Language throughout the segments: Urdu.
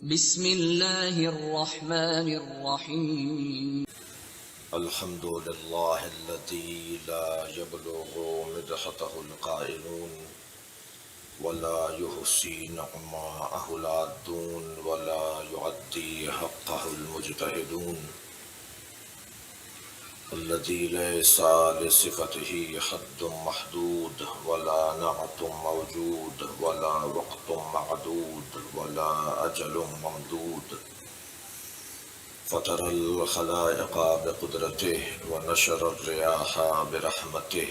بسم اللہ الرحمن الرحیم الحمد للہ الذی لا یبلغ مدحته القائلون ولا يحصي نعماءه العادون ولا يعدي حقه المجتهدون الذي ليس لصفته حد محدود ولا نعت موجود ولا وقت معدود ولا أجل ممدود فطر الخلائق بقدرته ونشر الرياح برحمته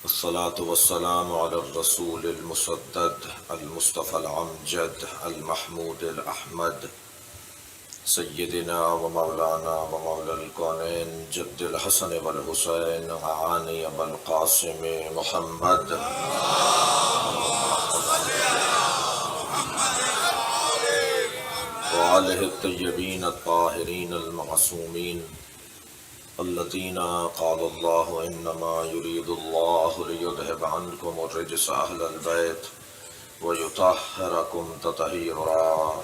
الصلاة والسلام على الرسول المسدد المصطفى العمجد المحمود الأحمد سيدنا ومولانا ومولى الكونين جد الحسن والحسين عاني أبا القاسم محمد وآله الطيبين الطاهرين المعصومين الذين قال الله إنما يريد الله ليذهب عنكم الرجس أهل البيت ويطهركم تطهيرا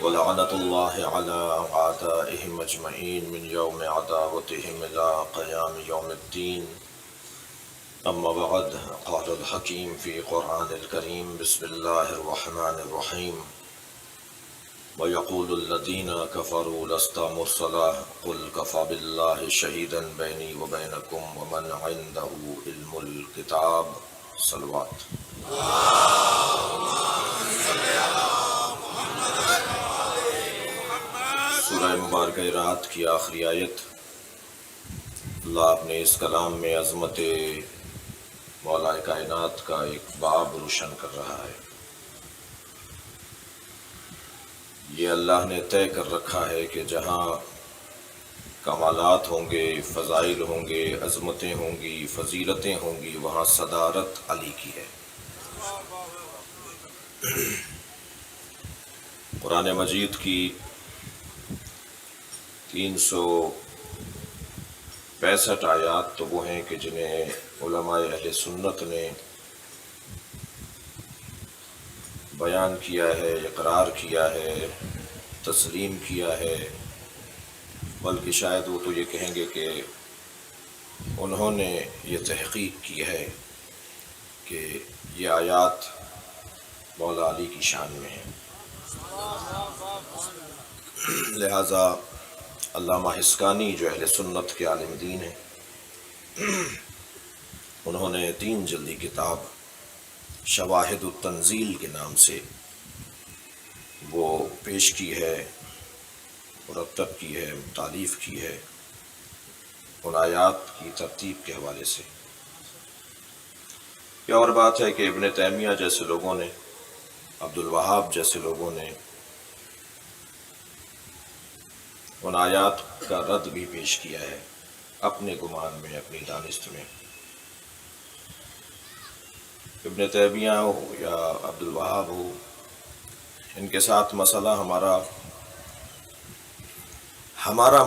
ولعنة الله على أعدائهم أجمعين من يوم عداوتهم إلى قيام يوم الدين أما بعد قال الحكيم في قرآن الكريم بسم الله الرحمن الرحيم ويقول الذين كفروا لست مرسلا قل كفى بالله شهيدا بيني وبينكم ومن عنده علم الكتاب صلوات سورہ مبارکہ رات کی آخری آیت اللہ اپنے اس کلام میں عظمت مولا کائنات کا ایک باب روشن کر رہا ہے۔ یہ اللہ نے طے کر رکھا ہے کہ جہاں کمالات ہوں گے، فضائل ہوں گے، عظمتیں ہوں گی، فضیلتیں ہوں گی، وہاں صدارت علی کی ہے۔ قرآن مجید کی 365 آیات تو وہ ہیں کہ جنہیں علماء اہل سنت نے بیان کیا ہے، اقرار کیا ہے، تسلیم کیا ہے، بلکہ شاید وہ تو یہ کہیں گے کہ انہوں نے یہ تحقیق کی ہے کہ یہ آیات مولا علی کی شان میں ہیں۔ لہٰذا علامہ حسکانی جو اہل سنت کے عالم دین ہیں، انہوں نے 3 جلدی کتاب شواہد التنزیل کے نام سے وہ پیش کی ہے، مرتب کی ہے، تالیف کی ہے، ان آیات کی ترتیب کے حوالے سے۔ یہ اور بات ہے کہ ابن تیمیہ جیسے لوگوں نے، عبد الوہاب جیسے لوگوں نے ان آیات کا رد بھی پیش کیا ہے اپنے گمان میں، اپنی دانست میں۔ ابن تیمیہ ہو یا عبد الوہاب ہو، ان کے ساتھ مسئلہ ہمارا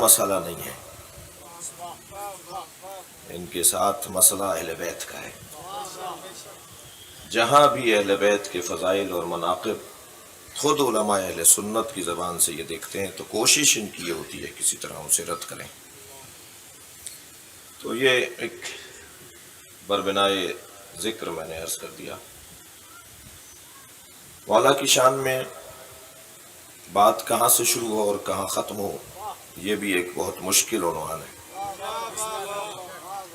مسئلہ نہیں ہے، ان کے ساتھ مسئلہ اہل بیت کا ہے۔ جہاں بھی اہل بیت کے فضائل اور مناقب خود علماء اہل سنت کی زبان سے یہ دیکھتے ہیں تو کوشش ان کی یہ ہوتی ہے کسی طرح اسے رد کریں۔ تو یہ ایک بربنائے ذکر میں نے عرض کر دیا۔ مولا کی شان میں بات کہاں سے شروع ہو اور کہاں ختم ہو، یہ بھی ایک بہت مشکل عنوان ہے۔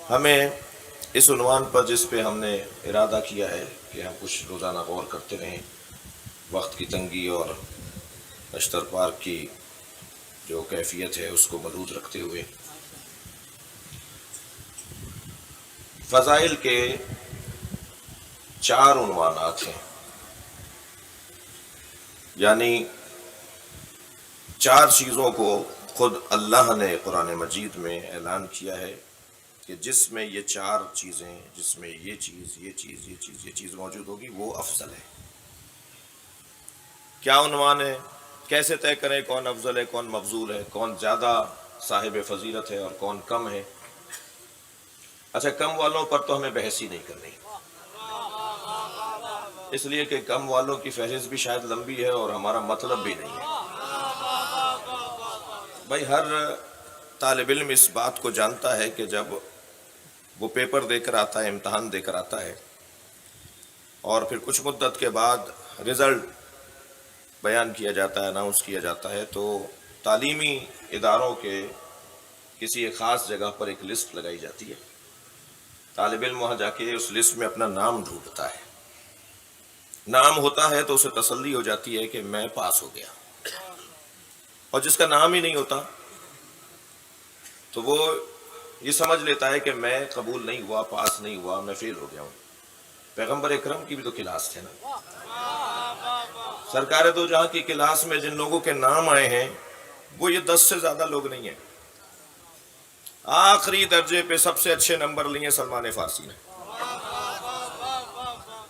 ہمیں اس عنوان پر جس پہ ہم نے ارادہ کیا ہے کہ ہم کچھ روزانہ غور کرتے رہیں، وقت کی تنگی اور نشتر پارک کی جو کیفیت ہے اس کو ملحوظ رکھتے ہوئے، فضائل کے 4 عنوانات ہیں، یعنی 4 چیزوں کو خود اللہ نے قرآن مجید میں اعلان کیا ہے کہ جس میں یہ 4 چیزیں، جس میں یہ چیز موجود ہوگی وہ افضل ہے۔ کیا عنوان ہے؟ کیسے طے کریں کون افضل ہے، کون مفضول ہے، کون زیادہ صاحب فضیلت ہے اور کون کم ہے؟ اچھا، کم والوں پر تو ہمیں بحث ہی نہیں کرنی، اس لیے کہ کم والوں کی فہرست بھی شاید لمبی ہے اور ہمارا مطلب بھی نہیں ہے۔ بھائی ہر طالب علم اس بات کو جانتا ہے کہ جب وہ پیپر دے کر آتا ہے، امتحان دے کر آتا ہے، اور پھر کچھ مدت کے بعد رزلٹ بیان کیا جاتا ہے، اناؤنس کیا جاتا ہے، تو تعلیمی اداروں کے کسی ایک خاص جگہ پر ایک لسٹ لگائی جاتی ہے۔ طالب علم وہاں جا کے اس لسٹ میں اپنا نام ڈھونڈتا ہے، نام ہوتا ہے تو اسے تسلی ہو جاتی ہے کہ میں پاس ہو گیا، اور جس کا نام ہی نہیں ہوتا تو وہ یہ سمجھ لیتا ہے کہ میں قبول نہیں ہوا، پاس نہیں ہوا، میں فیل ہو گیا ہوں۔ پیغمبر اکرم کی بھی تو کلاس تھے نا، سرکار دو جہاں کی کلاس میں جن لوگوں کے نام آئے ہیں وہ یہ 10 سے زیادہ لوگ نہیں ہیں۔ آخری درجے پہ سب سے اچھے نمبر لیے سلمان فارسی نے،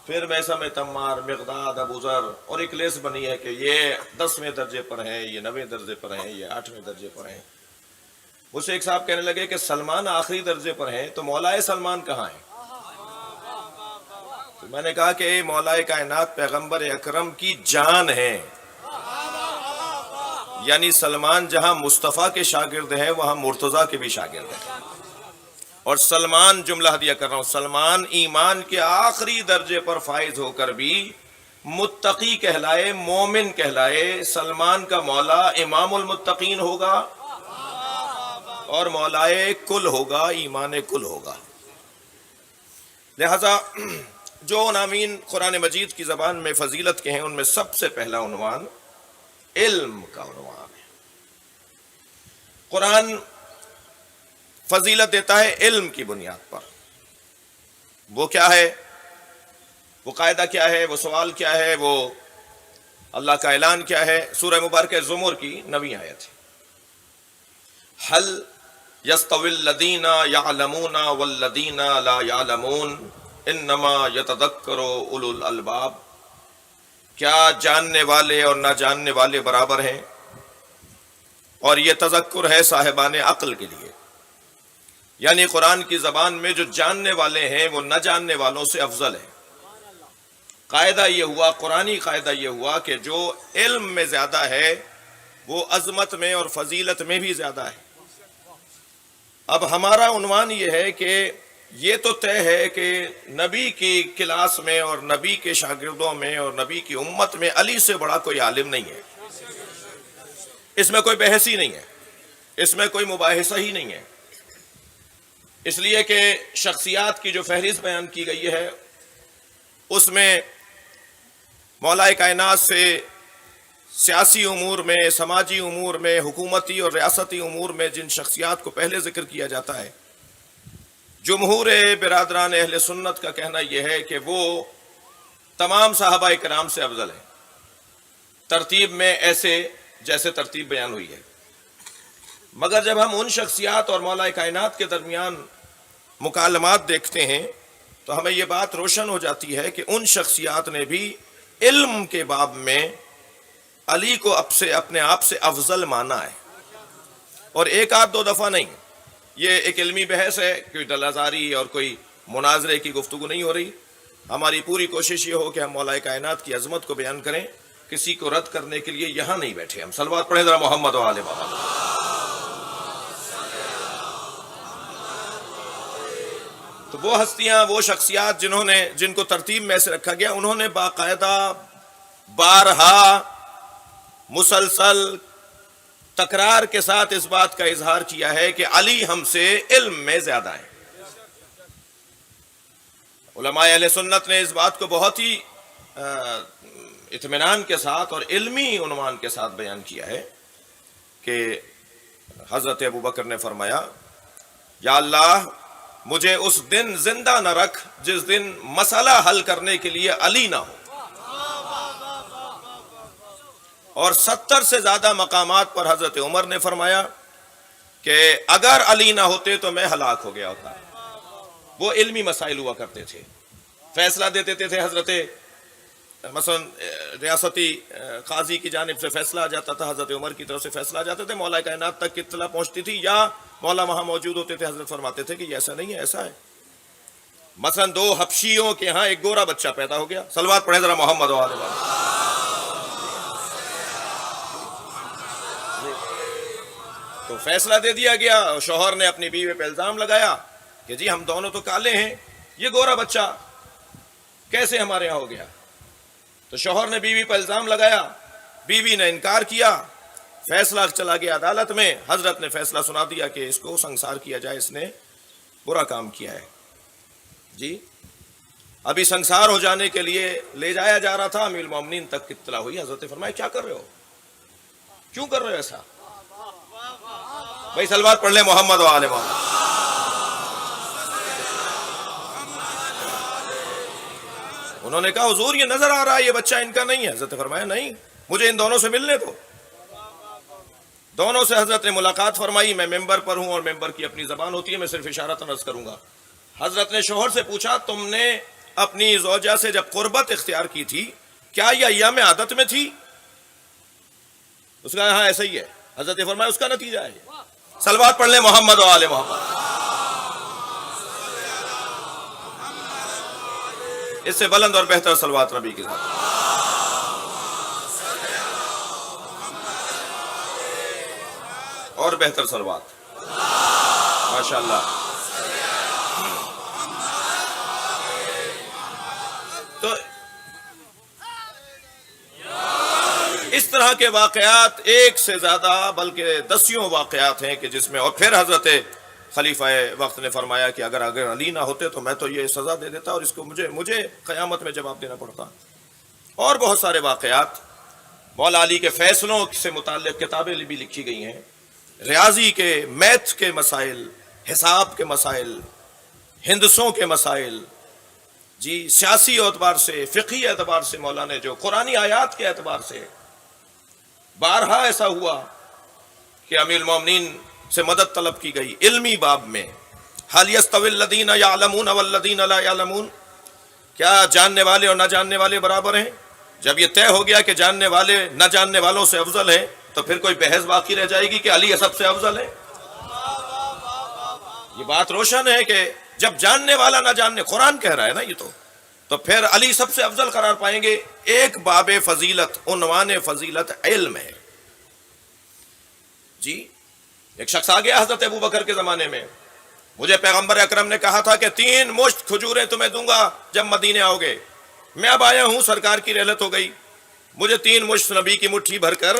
پھر میثم تمار، مقداد، ابو ذر، اور ایک لسٹ بنی ہے کہ یہ 10ویں درجے پر ہیں، یہ 9ویں درجے پر ہیں، یہ 8ویں درجے پر ہیں۔ مجھ سے ایک صاحب کہنے لگے کہ سلمان آخری درجے پر ہیں تو مولا سلمان کہاں ہیں؟ تو میں نے کہا کہ اے مولا کائنات، پیغمبر اکرم کی جان ہے، یعنی سلمان جہاں مصطفیٰ کے شاگرد ہیں وہاں مرتضیٰ کے بھی شاگرد ہیں۔ اور سلمان، جملہ ہدیہ کر رہا ہوں، سلمان ایمان کے آخری درجے پر فائز ہو کر بھی متقی کہلائے، مومن کہلائے۔ سلمان کا مولا امام المتقین ہوگا اور مولائے کل ہوگا، ایمان کل ہوگا۔ لہذا جو عناوین قرآن مجید کی زبان میں فضیلت کے ہیں ان میں سب سے پہلا عنوان علم کا عنوان ہے۔ قرآن فضیلت دیتا ہے علم کی بنیاد پر۔ وہ کیا ہے؟ وہ قاعدہ کیا ہے؟ وہ سوال کیا ہے؟ وہ اللہ کا اعلان کیا ہے؟ سورہ مبارکہ زمر کی 9ویں آیت ہے، حل یستوی الذین یعلمون والذین لا یعلمون انما یتذکر اولو الالباب، کیا جاننے والے اور نہ جاننے والے برابر ہیں؟ اور یہ تذکر ہے صاحبان عقل کے لیے، یعنی قرآن کی زبان میں جو جاننے والے ہیں وہ نہ جاننے والوں سے افضل ہیں۔ قاعدہ یہ ہوا، قرآنی قاعدہ یہ ہوا کہ جو علم میں زیادہ ہے وہ عظمت میں اور فضیلت میں بھی زیادہ ہے۔ اب ہمارا عنوان یہ ہے کہ یہ تو طے ہے کہ نبی کی کلاس میں اور نبی کے شاگردوں میں اور نبی کی امت میں علی سے بڑا کوئی عالم نہیں ہے، اس میں کوئی بحث ہی نہیں ہے، اس میں کوئی مباحثہ ہی نہیں ہے۔ اس لیے کہ شخصیات کی جو فہرست بیان کی گئی ہے اس میں مولا کائنات سے سیاسی امور میں، سماجی امور میں، حکومتی اور ریاستی امور میں جن شخصیات کو پہلے ذکر کیا جاتا ہے، جمہور برادران اہل سنت کا کہنا یہ ہے کہ وہ تمام صحابہ کرام سے افضل ہیں، ترتیب میں ایسے جیسے ترتیب بیان ہوئی ہے۔ مگر جب ہم ان شخصیات اور مولا کائنات کے درمیان مکالمات دیکھتے ہیں تو ہمیں یہ بات روشن ہو جاتی ہے کہ ان شخصیات نے بھی علم کے باب میں علی کو اپنے آپ سے افضل مانا ہے، اور ایک آدھ دو دفعہ نہیں۔ یہ ایک علمی بحث ہے، کوئی دلازاری اور کوئی مناظرے کی گفتگو نہیں ہو رہی۔ ہماری پوری کوشش یہ ہو کہ ہم مولا کائنات کی عظمت کو بیان کریں، کسی کو رد کرنے کے لیے یہاں نہیں بیٹھے۔ ہم صلوات پڑھیں ذرا محمد و آل محمد۔ تو وہ ہستیاں، وہ شخصیات جن کو ترتیب میں سے رکھا گیا، انہوں نے باقاعدہ بارہا مسلسل تکرار کے ساتھ اس بات کا اظہار کیا ہے کہ علی ہم سے علم میں زیادہ ہے۔ علماء اہل سنت نے اس بات کو بہت ہی اطمینان کے ساتھ اور علمی عنوان کے ساتھ بیان کیا ہے کہ حضرت ابوبکر نے فرمایا، یا اللہ مجھے اس دن زندہ نہ رکھ جس دن مسئلہ حل کرنے کے لیے علی نہ ہو۔ اور 70 سے زیادہ مقامات پر حضرت عمر نے فرمایا کہ اگر علی نہ ہوتے تو میں ہلاک ہو گیا ہوتا۔ وہ علمی مسائل ہوا کرتے تھے، فیصلہ دیتے تھے حضرت، مثلا ریاستی قاضی کی جانب سے فیصلہ آ جاتا تھا، حضرت عمر کی طرف سے فیصلہ آ جاتے تھے، مولا کائنات تک اطلاع پہنچتی تھی، یا مولا وہاں موجود ہوتے تھے، حضرت فرماتے تھے کہ یہ ایسا نہیں ہے، ایسا ہے۔ مثلا 2 حبشیوں کے ہاں ایک گورا بچہ پیدا ہو گیا. صلوات پڑھیں ذرا محمد و آل محمد. تو فیصلہ دے دیا گیا. شوہر نے اپنی بیوی پہ الزام لگایا کہ جی ہم دونوں تو کالے ہیں, یہ گورا بچہ کیسے ہمارے یہاں ہو گیا. تو شوہر نے بیوی پر الزام لگایا, بیوی نے انکار کیا. فیصلہ چلا گیا عدالت میں. حضرت نے فیصلہ سنا دیا کہ اس کو سنسار کیا جائے, اس نے برا کام کیا ہے. جی ابھی سنسار ہو جانے کے لیے لے جایا جا رہا تھا, امیر المومنین تک اطلاع ہوئی. حضرت نے فرمایا کیا کر رہے ہو, کیوں کر رہے ہو ایسا؟ بھائی صلوات پڑھ لیں محمد و آل محمد. انہوں نے کہا حضور یہ نظر آ رہا ہے یہ بچہ ان کا نہیں ہے. حضرت نے فرمایا نہیں, مجھے ان دونوں سے ملنے دو. دونوں سے حضرت نے ملاقات فرمائی. میں ممبر پر ہوں اور ممبر کی اپنی زبان ہوتی ہے, میں صرف اشارتاً عرض کروں گا. حضرت نے شوہر سے پوچھا تم نے اپنی زوجہ سے جب قربت اختیار کی تھی کیا یہ ایام عادت میں تھی؟ اس کا ہاں ایسا ہی ہے. حضرت نے فرمایا اس کا نتیجہ ہے. صلوات پڑھ لیں محمد و آل محمد. اس سے بلند اور بہتر صلوات نبی کے ساتھ. اور بہتر صلوات ماشاءاللہ. تو اس طرح کے واقعات ایک سے زیادہ بلکہ دسیوں واقعات ہیں کہ جس میں, اور پھر حضرت خلیفہ وقت نے فرمایا کہ اگر علی نہ ہوتے تو میں تو یہ سزا دے دیتا اور اس کو مجھے قیامت میں جواب دینا پڑتا. اور بہت سارے واقعات. مولا علی کے فیصلوں سے متعلق کتابیں بھی لکھی گئی ہیں. ریاضی کے, میتھ کے مسائل, حساب کے مسائل, ہندسوں کے مسائل, جی سیاسی اعتبار سے, فقہی اعتبار سے مولا نے جو قرآنی آیات کے اعتبار سے بارہا ایسا ہوا کہ امیر المومنین سے مدد طلب کی گئی علمی باب میں. حل یستوی الذین یعلمون والذین لا یعلمون, کیا جاننے والے اور نہ جاننے والے برابر ہیں؟ جب یہ طے ہو گیا کہ جاننے والے نہ جاننے والوں سے افضل ہیں تو پھر کوئی بحث باقی رہ جائے گی کہ علی سب سے افضل ہے؟ یہ بات روشن ہے کہ جب جاننے والا نہ جاننے, قرآن کہہ رہا ہے نا یہ, تو پھر علی سب سے افضل قرار پائیں گے. ایک باب فضیلت, عنوان فضیلت علم ہے. جی ایک شخص آ گیا حضرت ابو بکر کے زمانے میں, مجھے پیغمبر اکرم نے کہا تھا کہ 3 مشت کھجوریں تمہیں دوں گا جب مدینے آؤ گے. میں اب آیا ہوں, سرکار کی رحلت ہو گئی, مجھے 3 مشت نبی کی مٹھی بھر کر,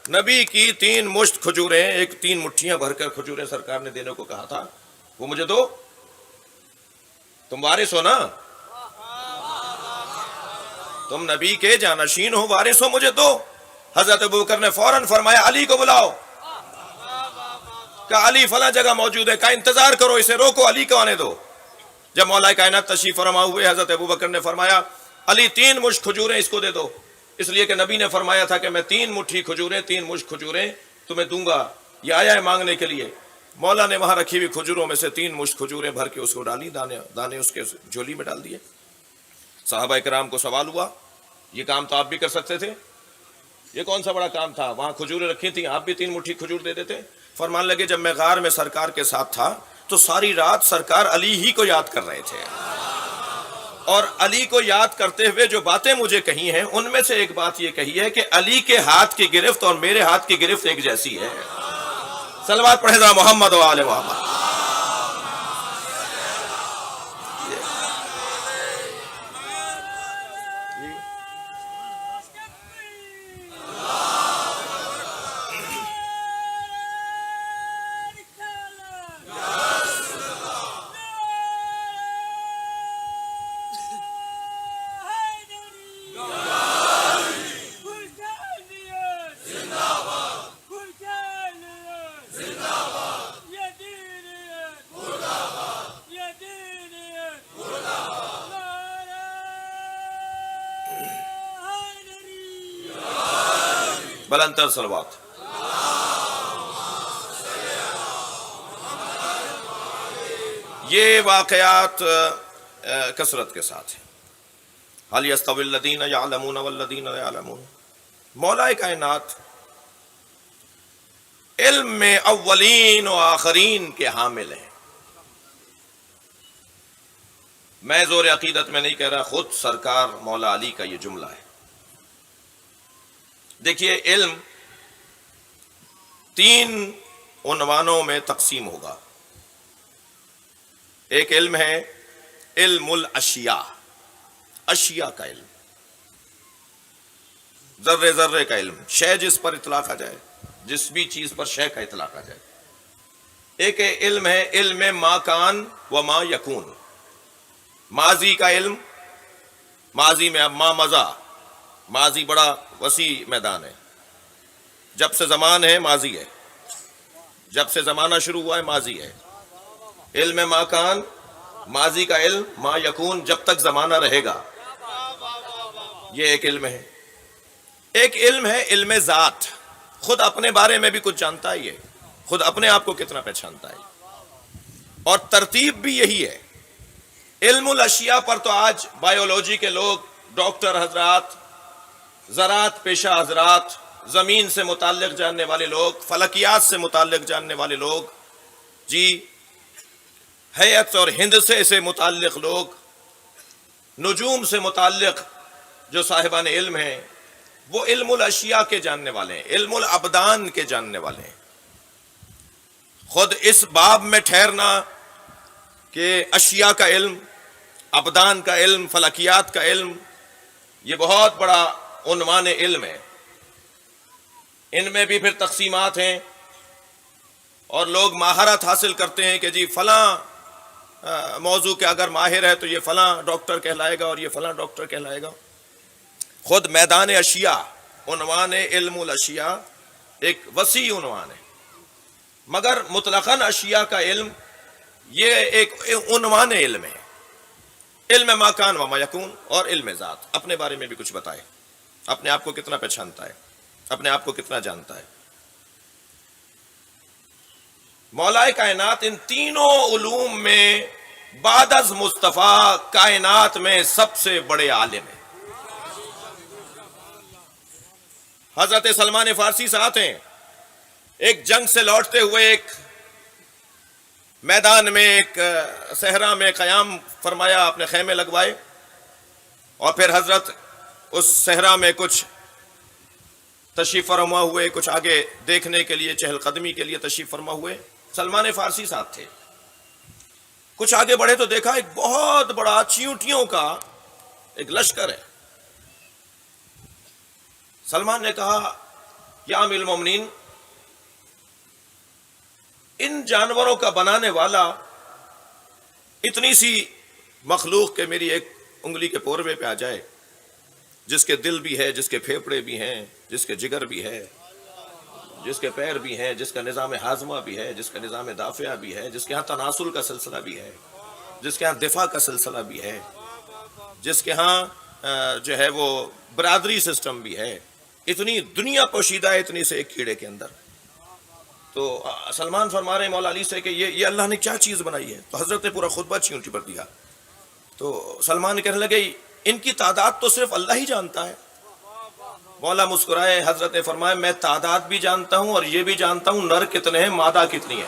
نبی کی 3 مشت کھجوریں, 3 مٹھیاں بھر کر کھجوریں سرکار نے دینے کو کہا تھا, وہ مجھے دو. تم وارث ہو نا, تم نبی کے جانشین ہو, وارث ہو, مجھے دو. حضرت ابوبکر نے فوراً فرمایا علی کو بلاؤ. کہ علی فلاں جگہ موجود ہے, کا انتظار کرو, اسے روکو, علی کو آنے دو. جب مولا کائنات تشریف فرما ہوئے, حضرت ابوبکر نے فرمایا علی 3 مشت کھجوریں اس کو دے دو, اس لیے کہ نبی نے فرمایا تھا کہ میں 3 مٹھی کھجوریں, 3 مشت کھجوریں تمہیں دوں گا, یہ آیا ہے مانگنے کے لیے. مولا نے وہاں رکھی ہوئی کھجوروں میں سے 3 مشت کھجوریں بھر کے اس کو ڈالی, دانے اس کے جھولی میں ڈال دیے. صحابہ کرام کو سوال ہوا یہ کام تو آپ بھی کر سکتے تھے, یہ کون سا بڑا کام تھا, وہاں کھجوریں رکھی تھیں, آپ بھی 3 مٹھی کھجور دے دیتے. فرمان لگے جب میں غار میں سرکار کے ساتھ تھا تو ساری رات سرکار علی ہی کو یاد کر رہے تھے, اور علی کو یاد کرتے ہوئے جو باتیں مجھے کہی ہیں ان میں سے ایک بات یہ کہی ہے کہ علی کے ہاتھ کی گرفت اور میرے ہاتھ کی گرفت ایک جیسی ہے. صلوات پڑھے ذرا محمد و آل محمد. بلندتر صلوات. یہ واقعات کثرت کے ساتھ ہیں. حل یستوی الذین یعلمون والذین لا یعلمون. مولا کائنات علم میں اولین و آخرین کے حامل ہیں. میں زور عقیدت میں نہیں کہہ رہا، خود سرکار مولا علی کا یہ جملہ ہے۔ دیکھیے، علم 3 عنوانوں میں تقسیم ہوگا۔ ایک علم ہے علم الاشیاء، اشیاء کا علم، ذرے ذرے کا علم، شے جس پر اطلاق آ جائے، جس بھی چیز پر شے کا اطلاق آ جائے۔ ایک علم ہے علم ما کان و ما یکون، ماضی کا علم، ماضی میں اب ما مضی، ماضی بڑا وسیع میدان ہے، جب سے زمان ہے ماضی ہے، جب سے زمانہ شروع ہوا ہے ماضی ہے۔ علم ما کان، ماضی کا علم، ما یکون، جب تک زمانہ رہے گا، یہ ایک علم ہے۔ ایک علم ہے علم ذات، خود اپنے بارے میں بھی کچھ جانتا ہے، یہ خود اپنے آپ کو کتنا پہچانتا ہے، اور ترتیب بھی یہی ہے۔ علم الاشیاء پر تو آج بایولوجی کے لوگ، ڈاکٹر حضرات، زراعت پیشہ حضرات، زمین سے متعلق جاننے والے لوگ، فلکیات سے متعلق جاننے والے لوگ، جی حیات اور ہندسے سے متعلق لوگ، نجوم سے متعلق جو صاحبان علم ہیں، وہ علم الاشیاء کے جاننے والے ہیں، علم الابدان کے جاننے والے ہیں۔ خود اس باب میں ٹھہرنا کہ اشیاء کا علم، ابدان کا علم، فلکیات کا علم، یہ بہت بڑا عنوان علم ہے۔ ان میں بھی پھر تقسیمات ہیں، اور لوگ مہارت حاصل کرتے ہیں کہ جی فلاں موضوع کے اگر ماہر ہے تو یہ فلاں ڈاکٹر کہلائے گا اور یہ فلاں ڈاکٹر کہلائے گا۔ خود میدان اشیاء، عنوان علم الاشیاء ایک وسیع عنوان ہے، مگر مطلقاً اشیاء کا علم یہ ایک عنوان علم ہے۔ علم ما کان و ما یکون، اور علم ذات، اپنے بارے میں بھی کچھ بتائے، اپنے آپ کو کتنا پہچانتا ہے، اپنے آپ کو کتنا جانتا ہے۔ مولا کائنات ان تینوں علوم میں بعد از مصطفیٰ کائنات میں سب سے بڑے عالم ہیں۔ حضرت سلمان فارسی ساتھ ہیں، ایک جنگ سے لوٹتے ہوئے ایک میدان میں، ایک صحرا میں قیام فرمایا، اپنے خیمے لگوائے، اور پھر حضرت اس صحرا میں کچھ تشریف فرما ہوئے، کچھ آگے دیکھنے کے لیے، چہل قدمی کے لیے تشریف فرما ہوئے۔ سلمان فارسی ساتھ تھے، کچھ آگے بڑھے تو دیکھا ایک بہت بڑا چیونٹیوں کا ایک لشکر ہے۔ سلمان نے کہا، یا امیر المومنین، ان جانوروں کا بنانے والا اتنی سی مخلوق کہ میری ایک انگلی کے پوروے پہ آ جائے، جس کے دل بھی ہے، جس کے پھیپڑے بھی ہیں، جس کے جگر بھی ہے، جس کے پیر بھی ہیں، جس کا نظام ہاضمہ بھی ہے، جس کا نظام دافعہ بھی ہے، جس کے ہاں تناسل کا سلسلہ بھی ہے، جس کے ہاں دفاع کا سلسلہ بھی ہے، جس کے ہاں جو ہے وہ برادری سسٹم بھی ہے، اتنی دنیا پوشیدہ ہے اتنی سے ایک کیڑے کے اندر۔ تو سلمان فرما رہے ہیں مولا علی سے کہ یہ اللہ نے کیا چیز بنائی ہے؟ تو حضرت نے پورا خطبہ چیونٹی پر دیا۔ تو سلمان کہنے لگے، ان کی تعداد تو صرف اللہ ہی جانتا ہے۔ مولا مسکرائے، حضرت نے فرمایا، میں تعداد بھی جانتا ہوں اور یہ بھی جانتا ہوں نر کتنے ہیں، مادہ کتنی ہے۔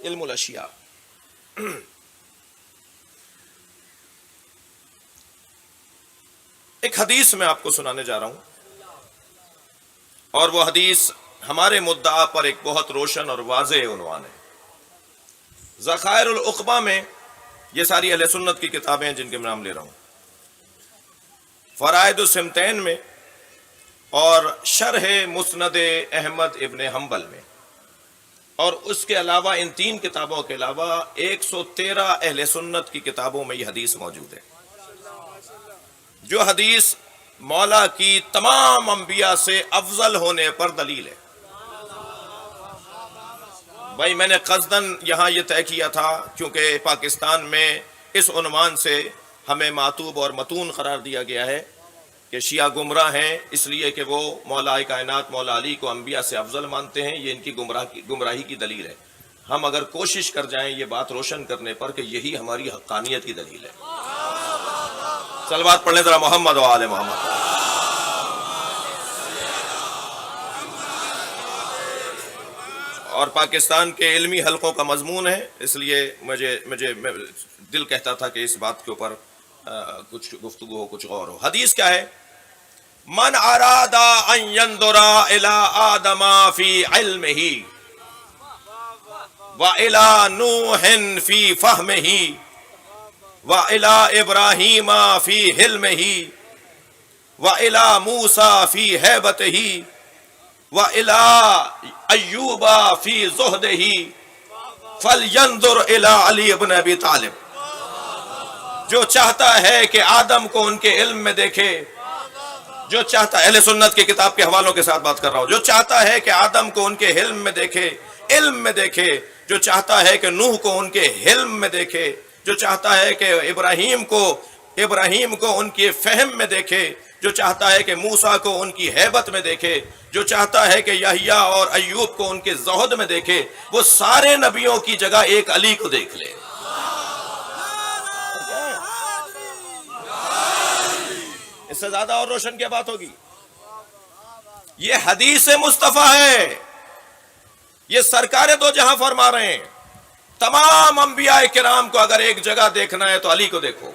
علم الاشیاء۔ ایک حدیث میں آپ کو سنانے جا رہا ہوں، اور وہ حدیث ہمارے مدعا پر ایک بہت روشن اور واضح عنوان ہے۔ ذخائر العقبہ میں، یہ ساری اہل سنت کی کتابیں ہیں جن کے میں نام لے رہا ہوں، فرائد السمتین میں، اور شرح مسند احمد ابن حنبل میں، اور اس کے علاوہ ان 3 کتابوں کے علاوہ 113 اہل سنت کی کتابوں میں یہ حدیث موجود ہے، جو حدیث مولا کی تمام انبیاء سے افضل ہونے پر دلیل ہے۔ بھائی میں نے قصداً یہاں یہ طے کیا تھا کیونکہ پاکستان میں اس عنوان سے ہمیں معتوب اور متون قرار دیا گیا ہے کہ شیعہ گمراہ ہیں اس لیے کہ وہ مولا کائنات مولا علی کو انبیاء سے افضل مانتے ہیں، یہ ان کی گمراہی کی دلیل ہے۔ ہم اگر کوشش کر جائیں یہ بات روشن کرنے پر کہ یہی ہماری حقانیت کی دلیل ہے۔ صلوات پڑھ لیں ذرا محمد و آل محمد۔ اور پاکستان کے علمی حلقوں کا مضمون ہے، اس لیے مجھے دل کہتا تھا کہ اس بات کے اوپر کچھ گفتگو ہو، کچھ غور ہو۔ حدیث کیا ہے؟ من اراد ان ينظر الى آدم فی علمہ وَإِلَى نُوحٍ فِي فَهْمِهِ وَإِلَى إِبْرَاهِيمَ فِي حِلْمِهِ وَإِلَى مُوسَى فِي هَيْبَتِهِ وَإِلَى أَيُّوبَ فِي زُهْدِهِ فَلْيَنظُرْ إِلَى عَلِي بن ابی طالب۔ جو چاہتا ہے کہ آدم کو ان کے علم میں دیکھے، جو چاہتا ہے، اہل سنت کی کتاب کے حوالوں کے ساتھ بات کر رہا ہوں، جو چاہتا ہے کہ آدم کو ان کے علم میں دیکھے، علم میں دیکھے، جو چاہتا ہے کہ نوح کو ان کے حلم میں دیکھے، جو چاہتا ہے کہ ابراہیم کو ان کی فہم میں دیکھے، جو چاہتا ہے کہ موسیٰ کو ان کی ہیبت میں دیکھے، جو چاہتا ہے کہ یحییٰ اور ایوب کو ان کے زہد میں دیکھے، وہ سارے نبیوں کی جگہ ایک علی کو دیکھ لے۔ اس سے زیادہ اور روشن کیا بات ہوگی؟ یہ حدیث مصطفیٰ ہے، یہ سرکار دو جہاں فرما رہے ہیں۔ تمام انبیاء کرام کو اگر ایک جگہ دیکھنا ہے تو علی کو دیکھو۔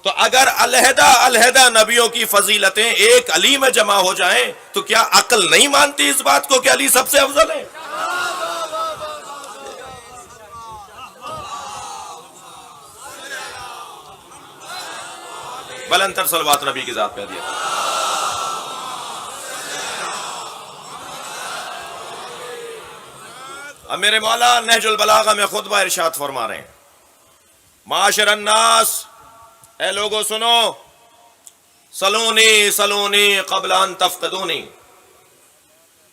تو اگر علیحدہ نبیوں کی فضیلتیں ایک علی میں جمع ہو جائیں تو کیا عقل نہیں مانتی اس بات کو کہ علی سب سے افضل ہے؟ بلند تر صلوات نبی کی ذات پہ دیا۔ اب میرے مولا نہج البلاغہ میں خطبہ ارشاد فرما رہے ہیں، معاشر الناس، اے لوگوں سنو، سلونی سلونی قبل ان تفقدونی،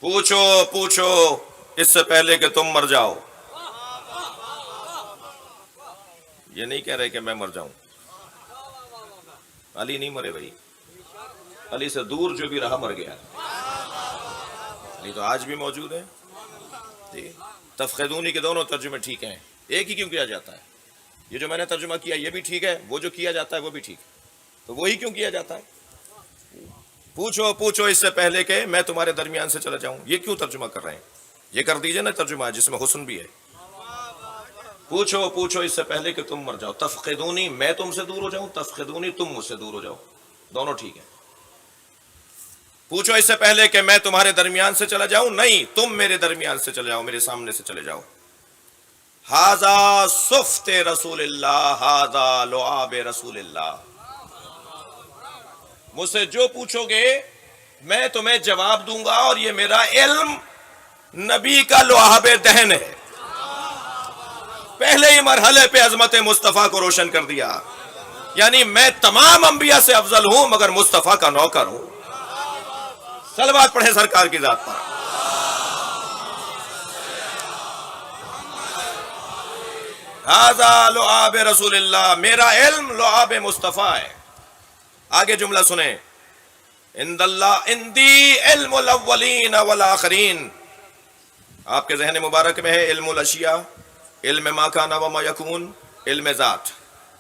پوچھو اس سے پہلے کہ تم مر جاؤ۔ یہ نہیں کہہ رہے کہ میں مر جاؤں، علی نہیں مرے بھائی، علی سے دور جو بھی رہا مر گیا، علی تو آج بھی موجود ہے۔ تفقدونی کے دونوں ترجمے ٹھیک ہیں، ایک ہی کیوں کیا جاتا ہے؟ یہ جو میں نے ترجمہ کیا یہ بھی ٹھیک ہے، وہ جو کیا جاتا ہے وہ بھی ٹھیک ہے، تو وہی کیوں کیا جاتا ہے؟ پوچھو اس سے پہلے کہ میں تمہارے درمیان سے چلا جاؤں، یہ کیوں ترجمہ کر رہے ہیں؟ یہ کر دیجئے نا ترجمہ جس میں حسن بھی ہے۔ پوچھو اس سے پہلے کہ تم مر جاؤ، تفقدونی میں تم سے دور ہو جاؤں، تفقدونی تم مجھ سے دور ہو جاؤ، دونوں ٹھیک ہیں۔ پوچھو اس سے پہلے کہ میں تمہارے درمیان سے چلا جاؤں، نہیں تم میرے درمیان سے چلے جاؤ، میرے سامنے سے چلے جاؤ۔ ھذا صفت رسول اللہ، ھذا لعاب رسول اللہ۔ مجھ سے جو پوچھو گے میں تمہیں جواب دوں گا، اور یہ میرا علم نبی کا لعاب دہن ہے۔ پہلے ہی مرحلے پہ عظمت مصطفیٰ کو روشن کر دیا، یعنی میں تمام انبیاء سے افضل ہوں مگر مصطفیٰ کا نوکر ہوں۔ صلوات پڑھیں سرکار کی ذات پر۔ ھذا لعاب رسول اللہ، میرا علم لعاب مصطفیٰ ہے۔ آگے جملہ سنیں، عندی علم الاولین والآخرین۔ آپ کے ذہن مبارک میں ہے علم الاشیاء، علم ما کان و ما یکون، علم ذات۔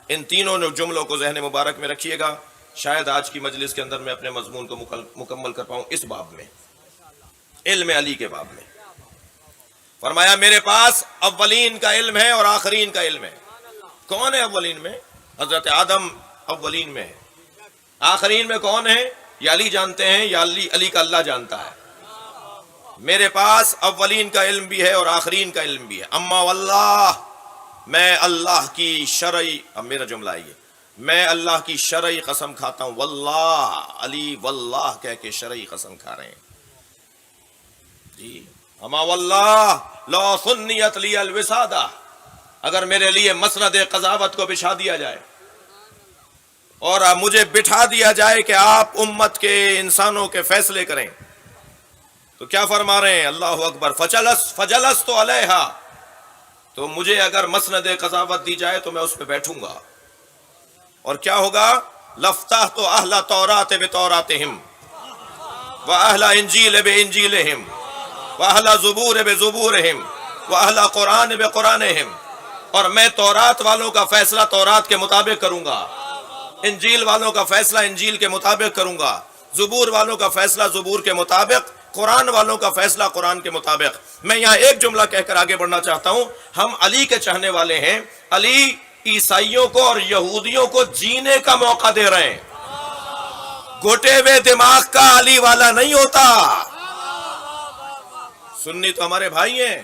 ان تینوں جملوں کو ذہن مبارک میں رکھیے گا، شاید آج کی مجلس کے اندر میں اپنے مضمون کو مکمل کر پاؤں اس باب میں، علم علی کے باب میں۔ فرمایا میرے پاس اولین کا علم ہے اور آخرین کا علم ہے۔ کون ہے اولین میں؟ حضرت آدم اولین میں ہے۔ آخرین میں کون ہے؟ یا علی جانتے ہیں یا علی کا اللہ جانتا ہے۔ میرے پاس اولین کا علم بھی ہے اور آخرین کا علم بھی ہے۔ اما واللہ، میں اللہ کی شرعی، اب میرا جملہ ہے یہ، میں اللہ کی شرعی قسم کھاتا ہوں، واللہ، علی واللہ کہہ کے شرعی قسم کھا رہے ہیں جی۔ اما واللہ لو سنیت لی الوسادہ، اگر میرے لیے مسند قضاوت کو بچھا دیا جائے اور مجھے بٹھا دیا جائے کہ آپ امت کے انسانوں کے فیصلے کریں، تو کیا فرما رہے ہیں؟ اللہ اکبر، فجلست علیہا، تو مجھے اگر مسند قضاوت دی جائے تو میں اس پہ بیٹھوں گا، اور کیا ہوگا؟ لفتحت اہل تورات بتوراتہم واہل انجیل بانجیلہم واہل زبور بزبورہم واہل قرآن بقرآنہم، اور میں تورات والوں کا فیصلہ تورات کے مطابق کروں گا، انجیل والوں کا فیصلہ انجیل کے مطابق کروں گا، زبور والوں کا فیصلہ زبور کے مطابق قرآن والوں کا فیصلہ قرآن کے مطابق. میں یہاں ایک جملہ کہہ کر آگے بڑھنا چاہتا ہوں. ہم علی کے چاہنے والے ہیں. علی عیسائیوں کو اور یہودیوں کو جینے کا موقع دے رہے ہیں. گھٹے ہوئے دماغ کا علی والا نہیں ہوتا. سنی تو ہمارے بھائی ہیں.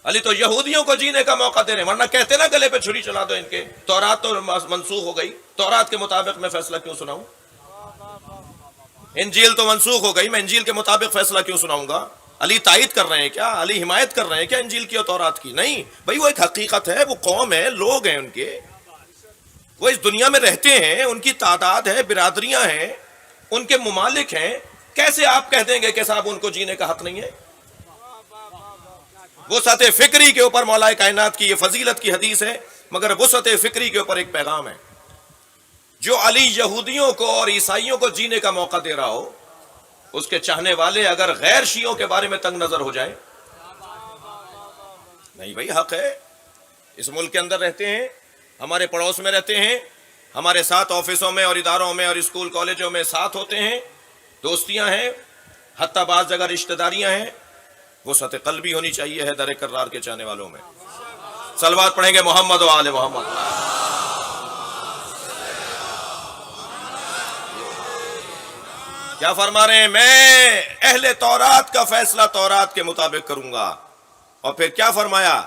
علی تو یہودیوں کو جینے کا موقع دے رہے ہیں, ورنہ کہتے نا گلے پہ چھری چلا دو ان کے. تورات تو منسوخ ہو گئی, تورات کے مطابق میں فیصلہ کیوں سناؤں؟ انجیل تو منسوخ ہو گئی, میں انجیل کے مطابق فیصلہ کیوں سناؤں گا؟ علی تائید کر رہے ہیں کیا؟ علی حمایت کر رہے ہیں کیا انجیل کی اور تورات کی؟ نہیں بھائی, وہ ایک حقیقت ہے, وہ قوم ہے, لوگ ہیں ان کے, وہ اس دنیا میں رہتے ہیں, ان کی تعداد ہے, برادریاں ہیں, ان کے ممالک ہیں. کیسے آپ کہہ دیں گے کہ صاحب ان کو جینے کا حق نہیں ہے؟ وسعت فکری کے اوپر مولا کائنات کی یہ فضیلت کی حدیث ہے, مگر وسعت فکری کے اوپر ایک پیغام ہے. جو علی یہودیوں کو اور عیسائیوں کو جینے کا موقع دے رہا ہو, اس کے چاہنے والے اگر غیر شیعوں کے بارے میں تنگ نظر ہو جائیں, نہیں بھائی حق ہے, اس ملک کے اندر رہتے ہیں, ہمارے پڑوس میں رہتے ہیں, ہمارے ساتھ آفسوں میں اور اداروں میں اور اسکول کالجوں میں ساتھ ہوتے ہیں, دوستیاں ہیں, حتیٰ بعض جگہ رشتہ داریاں ہیں. وسعت قلبی ہونی چاہیے ہے در کرار کے چاہنے والوں میں. صلوات پڑھیں گے محمد و آل محمد. کیا فرما رہے ہیں؟ میں اہل تورات کا فیصلہ تورات کے مطابق کروں گا. اور پھر کیا فرمایا؟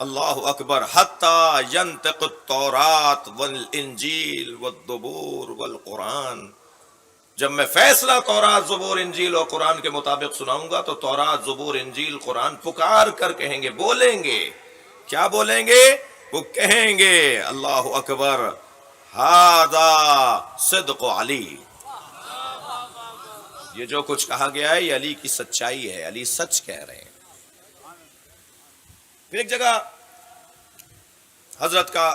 اللہ اکبر. حتی ینطق التورات والانجیل والزبور والقرآن. جب میں فیصلہ تورات زبور انجیل اور قرآن کے مطابق سناؤں گا تو تورات زبور انجیل قرآن پکار کر کہیں گے, بولیں گے. کیا بولیں گے؟ وہ کہیں گے اللہ اکبر, ھذا صدق علی. یہ جو کچھ کہا گیا ہے یہ علی کی سچائی ہے, علی سچ کہہ رہے ہیں. پھر ایک جگہ حضرت کا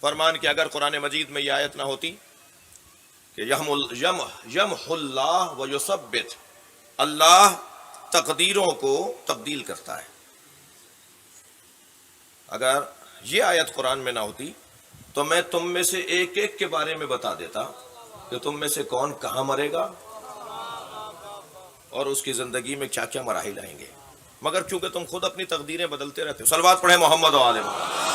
فرمان کہ اگر قرآن مجید میں یہ آیت نہ ہوتی کہ یمحو اللہ و یثبت, اللہ تقدیروں کو تبدیل کرتا ہے, اگر یہ آیت قرآن میں نہ ہوتی تو میں تم میں سے ایک ایک کے بارے میں بتا دیتا کہ تم میں سے کون کہاں مرے گا اور اس کی زندگی میں کیا کیا مراحل آئیں گے. مگر کیونکہ تم خود اپنی تقدیریں بدلتے رہتے ہو. صلوات پڑھیں محمد و آل محمد.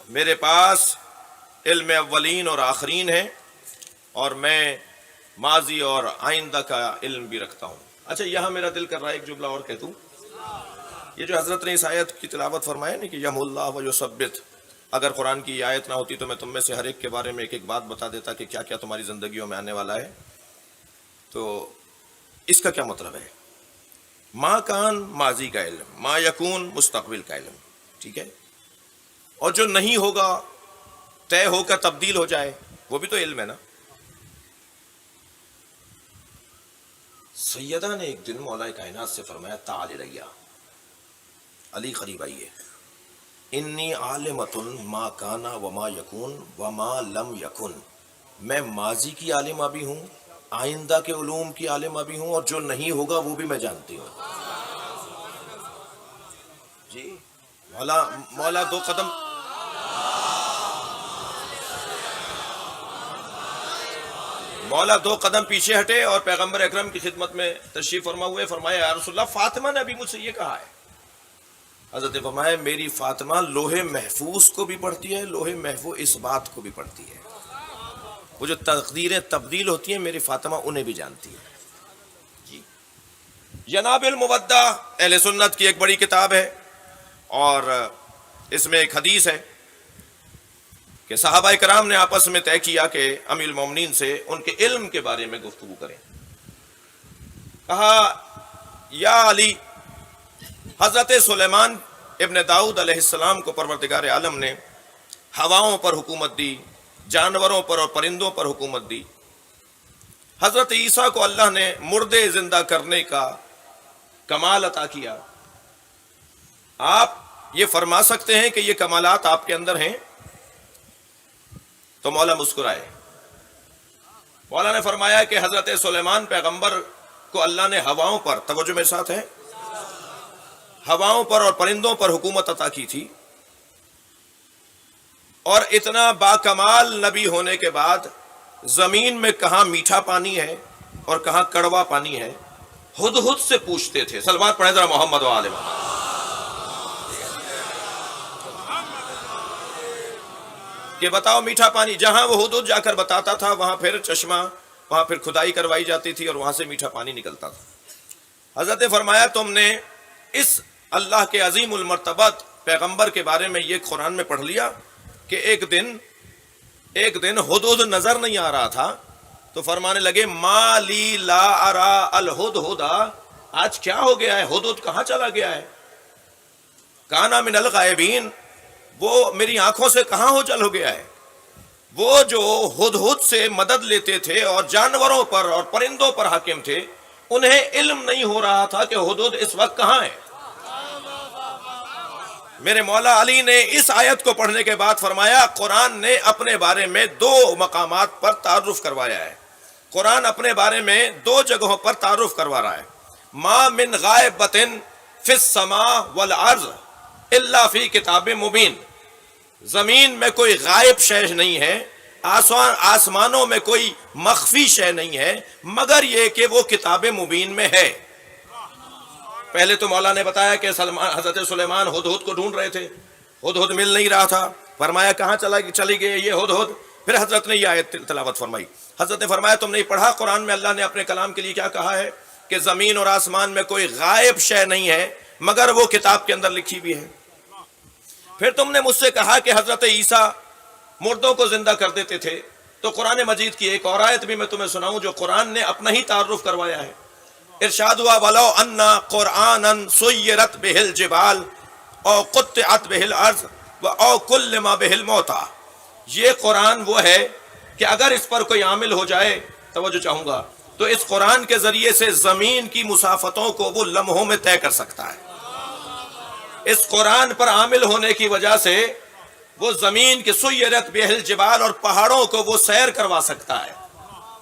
میرے پاس علم اولین اور آخرین ہے, اور میں ماضی اور آئندہ کا علم بھی رکھتا ہوں. اچھا, یہاں میرا دل کر رہا ہے ایک جملہ اور کہہ دوں. یہ جو حضرت نے اس آیت کی تلاوت فرمایا نا کہ یمحو اللہ و یثبت, اگر قرآن کی یہ آیت نہ ہوتی تو میں تم میں سے ہر ایک کے بارے میں ایک ایک بات بتا دیتا کہ کیا کیا تمہاری زندگیوں میں آنے والا ہے. تو اس کا کیا مطلب ہے؟ ما کان ماضی کا علم, ما یکون مستقبل کا علم, ٹھیک ہے, اور جو نہیں ہوگا طے ہو کر تبدیل ہو جائے وہ بھی تو علم ہے نا. سیدہ نے ایک دن مولا کائنات سے فرمایا تعال الیہ, علی قریب آئیے, انی عالمۃ ما کانا وما یکون وما لم یکن. میں ماضی کی عالمہ بھی ہوں, آئندہ کے علوم کی عالمہ بھی ہوں, اور جو نہیں ہوگا وہ بھی میں جانتی ہوں. جی مولا دو قدم مولا دو قدم پیچھے ہٹے اور پیغمبر اکرم کی خدمت میں تشریف فرما ہوئے. فرمایا یا رسول اللہ, فاطمہ نے ابھی مجھ سے یہ کہا ہے. حضرت نے فرمایا میری فاطمہ لوح محفوظ کو بھی پڑھتی ہے, لوح محفوظ اس بات کو بھی پڑھتی ہے. وہ جو تقدیریں تبدیل ہوتی ہیں میری فاطمہ انہیں بھی جانتی ہے. جی, جناب المودہ اہل سنت کی ایک بڑی کتاب ہے, اور اس میں ایک حدیث ہے کہ صحابہ کرام نے آپس میں طے کیا کہ امیر المومنین سے ان کے علم کے بارے میں گفتگو کریں. کہا یا علی, حضرت سلیمان ابن داؤد علیہ السلام کو پروردگار عالم نے ہواؤں پر حکومت دی, جانوروں پر اور پرندوں پر حکومت دی. حضرت عیسیٰ کو اللہ نے مردے زندہ کرنے کا کمال عطا کیا. آپ یہ فرما سکتے ہیں کہ یہ کمالات آپ کے اندر ہیں؟ تو مولا مسکرائے. مولا نے فرمایا کہ حضرت سلیمان پیغمبر کو اللہ نے ہواؤں پر, توجہ میرے ساتھ ہے, ہواؤں پر اور پرندوں پر حکومت عطا کی تھی. اور اتنا باکمال نبی ہونے کے بعد زمین میں کہاں میٹھا پانی ہے اور کہاں کڑوا پانی ہے، ہدہد سے پوچھتے تھے. سلوات پڑھیں ذرا محمد و آل محمد. کہ بتاؤ میٹھا پانی، جہاں وہ ہدہد جا کر بتاتا تھا وہاں پھر چشمہ، وہاں پھر کھدائی کروائی جاتی تھی اور وہاں سے میٹھا پانی نکلتا تھا. حضرت فرمایا تم نے اس اللہ کے عظیم المرتبت پیغمبر کے بارے میں یہ قرآن میں پڑھ لیا کہ ایک دن ہدہد نظر نہیں آ رہا تھا تو فرمانے لگے ما لی لا ارا الہدہد، آج کیا ہو گیا ہے، ہدہد کہاں چلا گیا ہے؟ کانا من الغائبین، وہ میری آنکھوں سے کہاں ہو چل ہو گیا ہے. وہ جو ہدہد سے مدد لیتے تھے اور جانوروں پر اور پرندوں پر حاکم تھے، انہیں علم نہیں ہو رہا تھا کہ ہدہد اس وقت کہاں ہے. میرے مولا علی نے اس آیت کو پڑھنے کے بعد فرمایا قرآن نے اپنے بارے میں 2 مقامات پر تعارف کروایا ہے. قرآن اپنے بارے میں 2 جگہوں پر تعارف کروا رہا ہے. ما من غائبۃ فی السماء والارض الا فی کتاب مبین، زمین میں کوئی غائب شے نہیں ہے، آسمانوں میں کوئی مخفی شے نہیں ہے، مگر یہ کہ وہ کتاب مبین میں ہے. پہلے تو مولا نے بتایا کہ حضرت سلیمان ہدہد کو ڈھونڈ رہے تھے، ہدہد مل نہیں رہا تھا. فرمایا کہاں چلی گئی یہ ہدہد. پھر حضرت نے یہ آیت تلاوت فرمائی. حضرت نے فرمایا تم نے پڑھا قرآن میں اللہ نے اپنے کلام کے لیے کیا کہا ہے کہ زمین اور آسمان میں کوئی غائب شے نہیں ہے مگر وہ کتاب کے اندر لکھی بھی ہے. پھر تم نے مجھ سے کہا کہ حضرت عیسیٰ مردوں کو زندہ کر دیتے تھے، تو قرآن مجید کی ایک اور آیت بھی میں تمہیں سناؤں جو قرآن نے اپنا ہی تعارف کروایا ہے. ارشاد ہوا وَلَوْ أَنَّا قُرْآنًا سُيِّرَتْ بِهِ الْجِبَالُ أَوْ قُطِّعَتْ بِهِ الْأَرْضُ أَوْ كُلِّمَ بِهِ الْمَوْتَىٰ. یہ قرآن وہ ہے کہ اگر اس پر کوئی عامل ہو جائے، توجہ چاہوں گا، تو اس قرآن کے ذریعے سے زمین کی مسافتوں کو وہ لمحوں میں طے کر سکتا ہے. اس قرآن پر عامل ہونے کی وجہ سے وہ زمین کی سُيِّرَتْ بِهِ الْجِبَالُ اور پہاڑوں کو وہ سیر کروا سکتا ہے،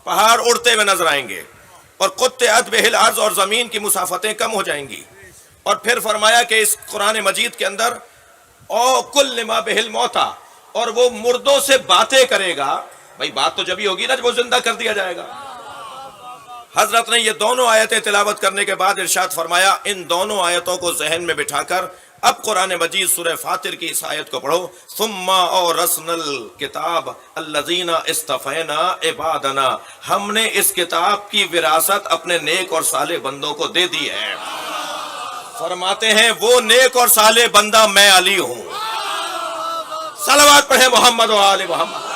پہاڑ اڑتے ہوئے نظر آئیں گے. اور قطعت بہ الارض، اور زمین کی مسافتیں کم ہو جائیں گی. اور پھر فرمایا کہ اس قرآن مجید کے اندر او کلم بہ الموتى، اور وہ مردوں سے باتیں کرے گا. بھائی بات تو جبھی ہوگی نا جب وہ زندہ کر دیا جائے گا. حضرت نے یہ دونوں آیتیں تلاوت کرنے کے بعد ارشاد فرمایا ان دونوں آیتوں کو ذہن میں بٹھا کر اب قرآن مجید سورہ فاطر کی اس آیت کو پڑھو. ثم اورثنا الکتاب الذین اصطفینا عبادنا، ہم نے اس کتاب کی وراثت اپنے نیک اور صالح بندوں کو دے دی ہے. فرماتے ہیں وہ نیک اور صالح بندہ میں علی ہوں. صلوات پڑھیں محمد و آل محمد.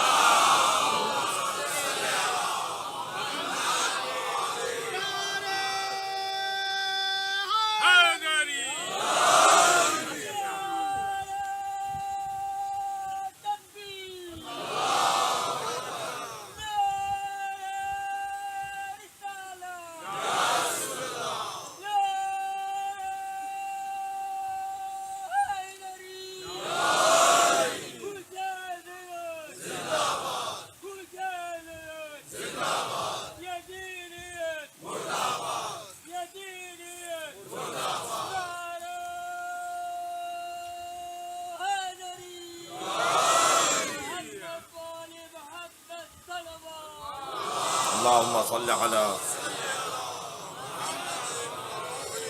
اللہم صل علی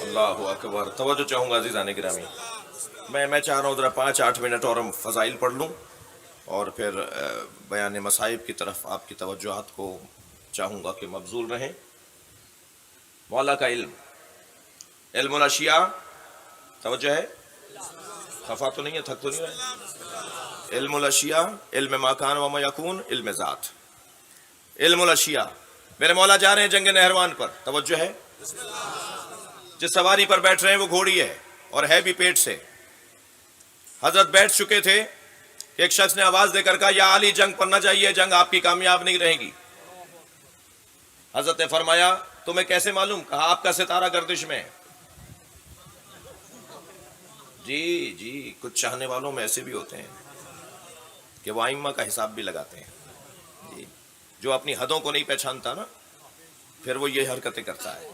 اللہ اکبر. توجہ چاہوں گا عزیزان گرامی، میں چاہ رہا ہوں ذرا 5-8 منٹ اور ہم فضائل پڑھ لوں اور پھر بیان مصائب کی طرف آپ کی توجہات کو چاہوں گا کہ مبذول رہیں. مولا کا علم الاشیاء، توجہ ہے، خفا تو نہیں ہے، تھک تو نہیں رہے. علم الاشیاء، علم ما کان و ما یکون، علم ذات. علم الاشیاء، میرے مولا جا رہے ہیں جنگ نہروان پر، توجہ ہے. جس سواری پر بیٹھ رہے ہیں وہ گھوڑی ہے اور ہے بھی پیٹ سے. حضرت بیٹھ چکے تھے کہ ایک شخص نے آواز دے کر کہا یا علی جنگ پر نہ جائیے، جنگ آپ کی کامیاب نہیں رہے گی. حضرت نے فرمایا تمہیں کیسے معلوم؟ کہا آپ کا ستارہ گردش میں ہے. جی کچھ چاہنے والوں میں ایسے بھی ہوتے ہیں کہ وہ ائمہ کا حساب بھی لگاتے ہیں. جی جو اپنی حدوں کو نہیں پہچانتا نا، پھر وہ یہ حرکتیں کرتا ہے.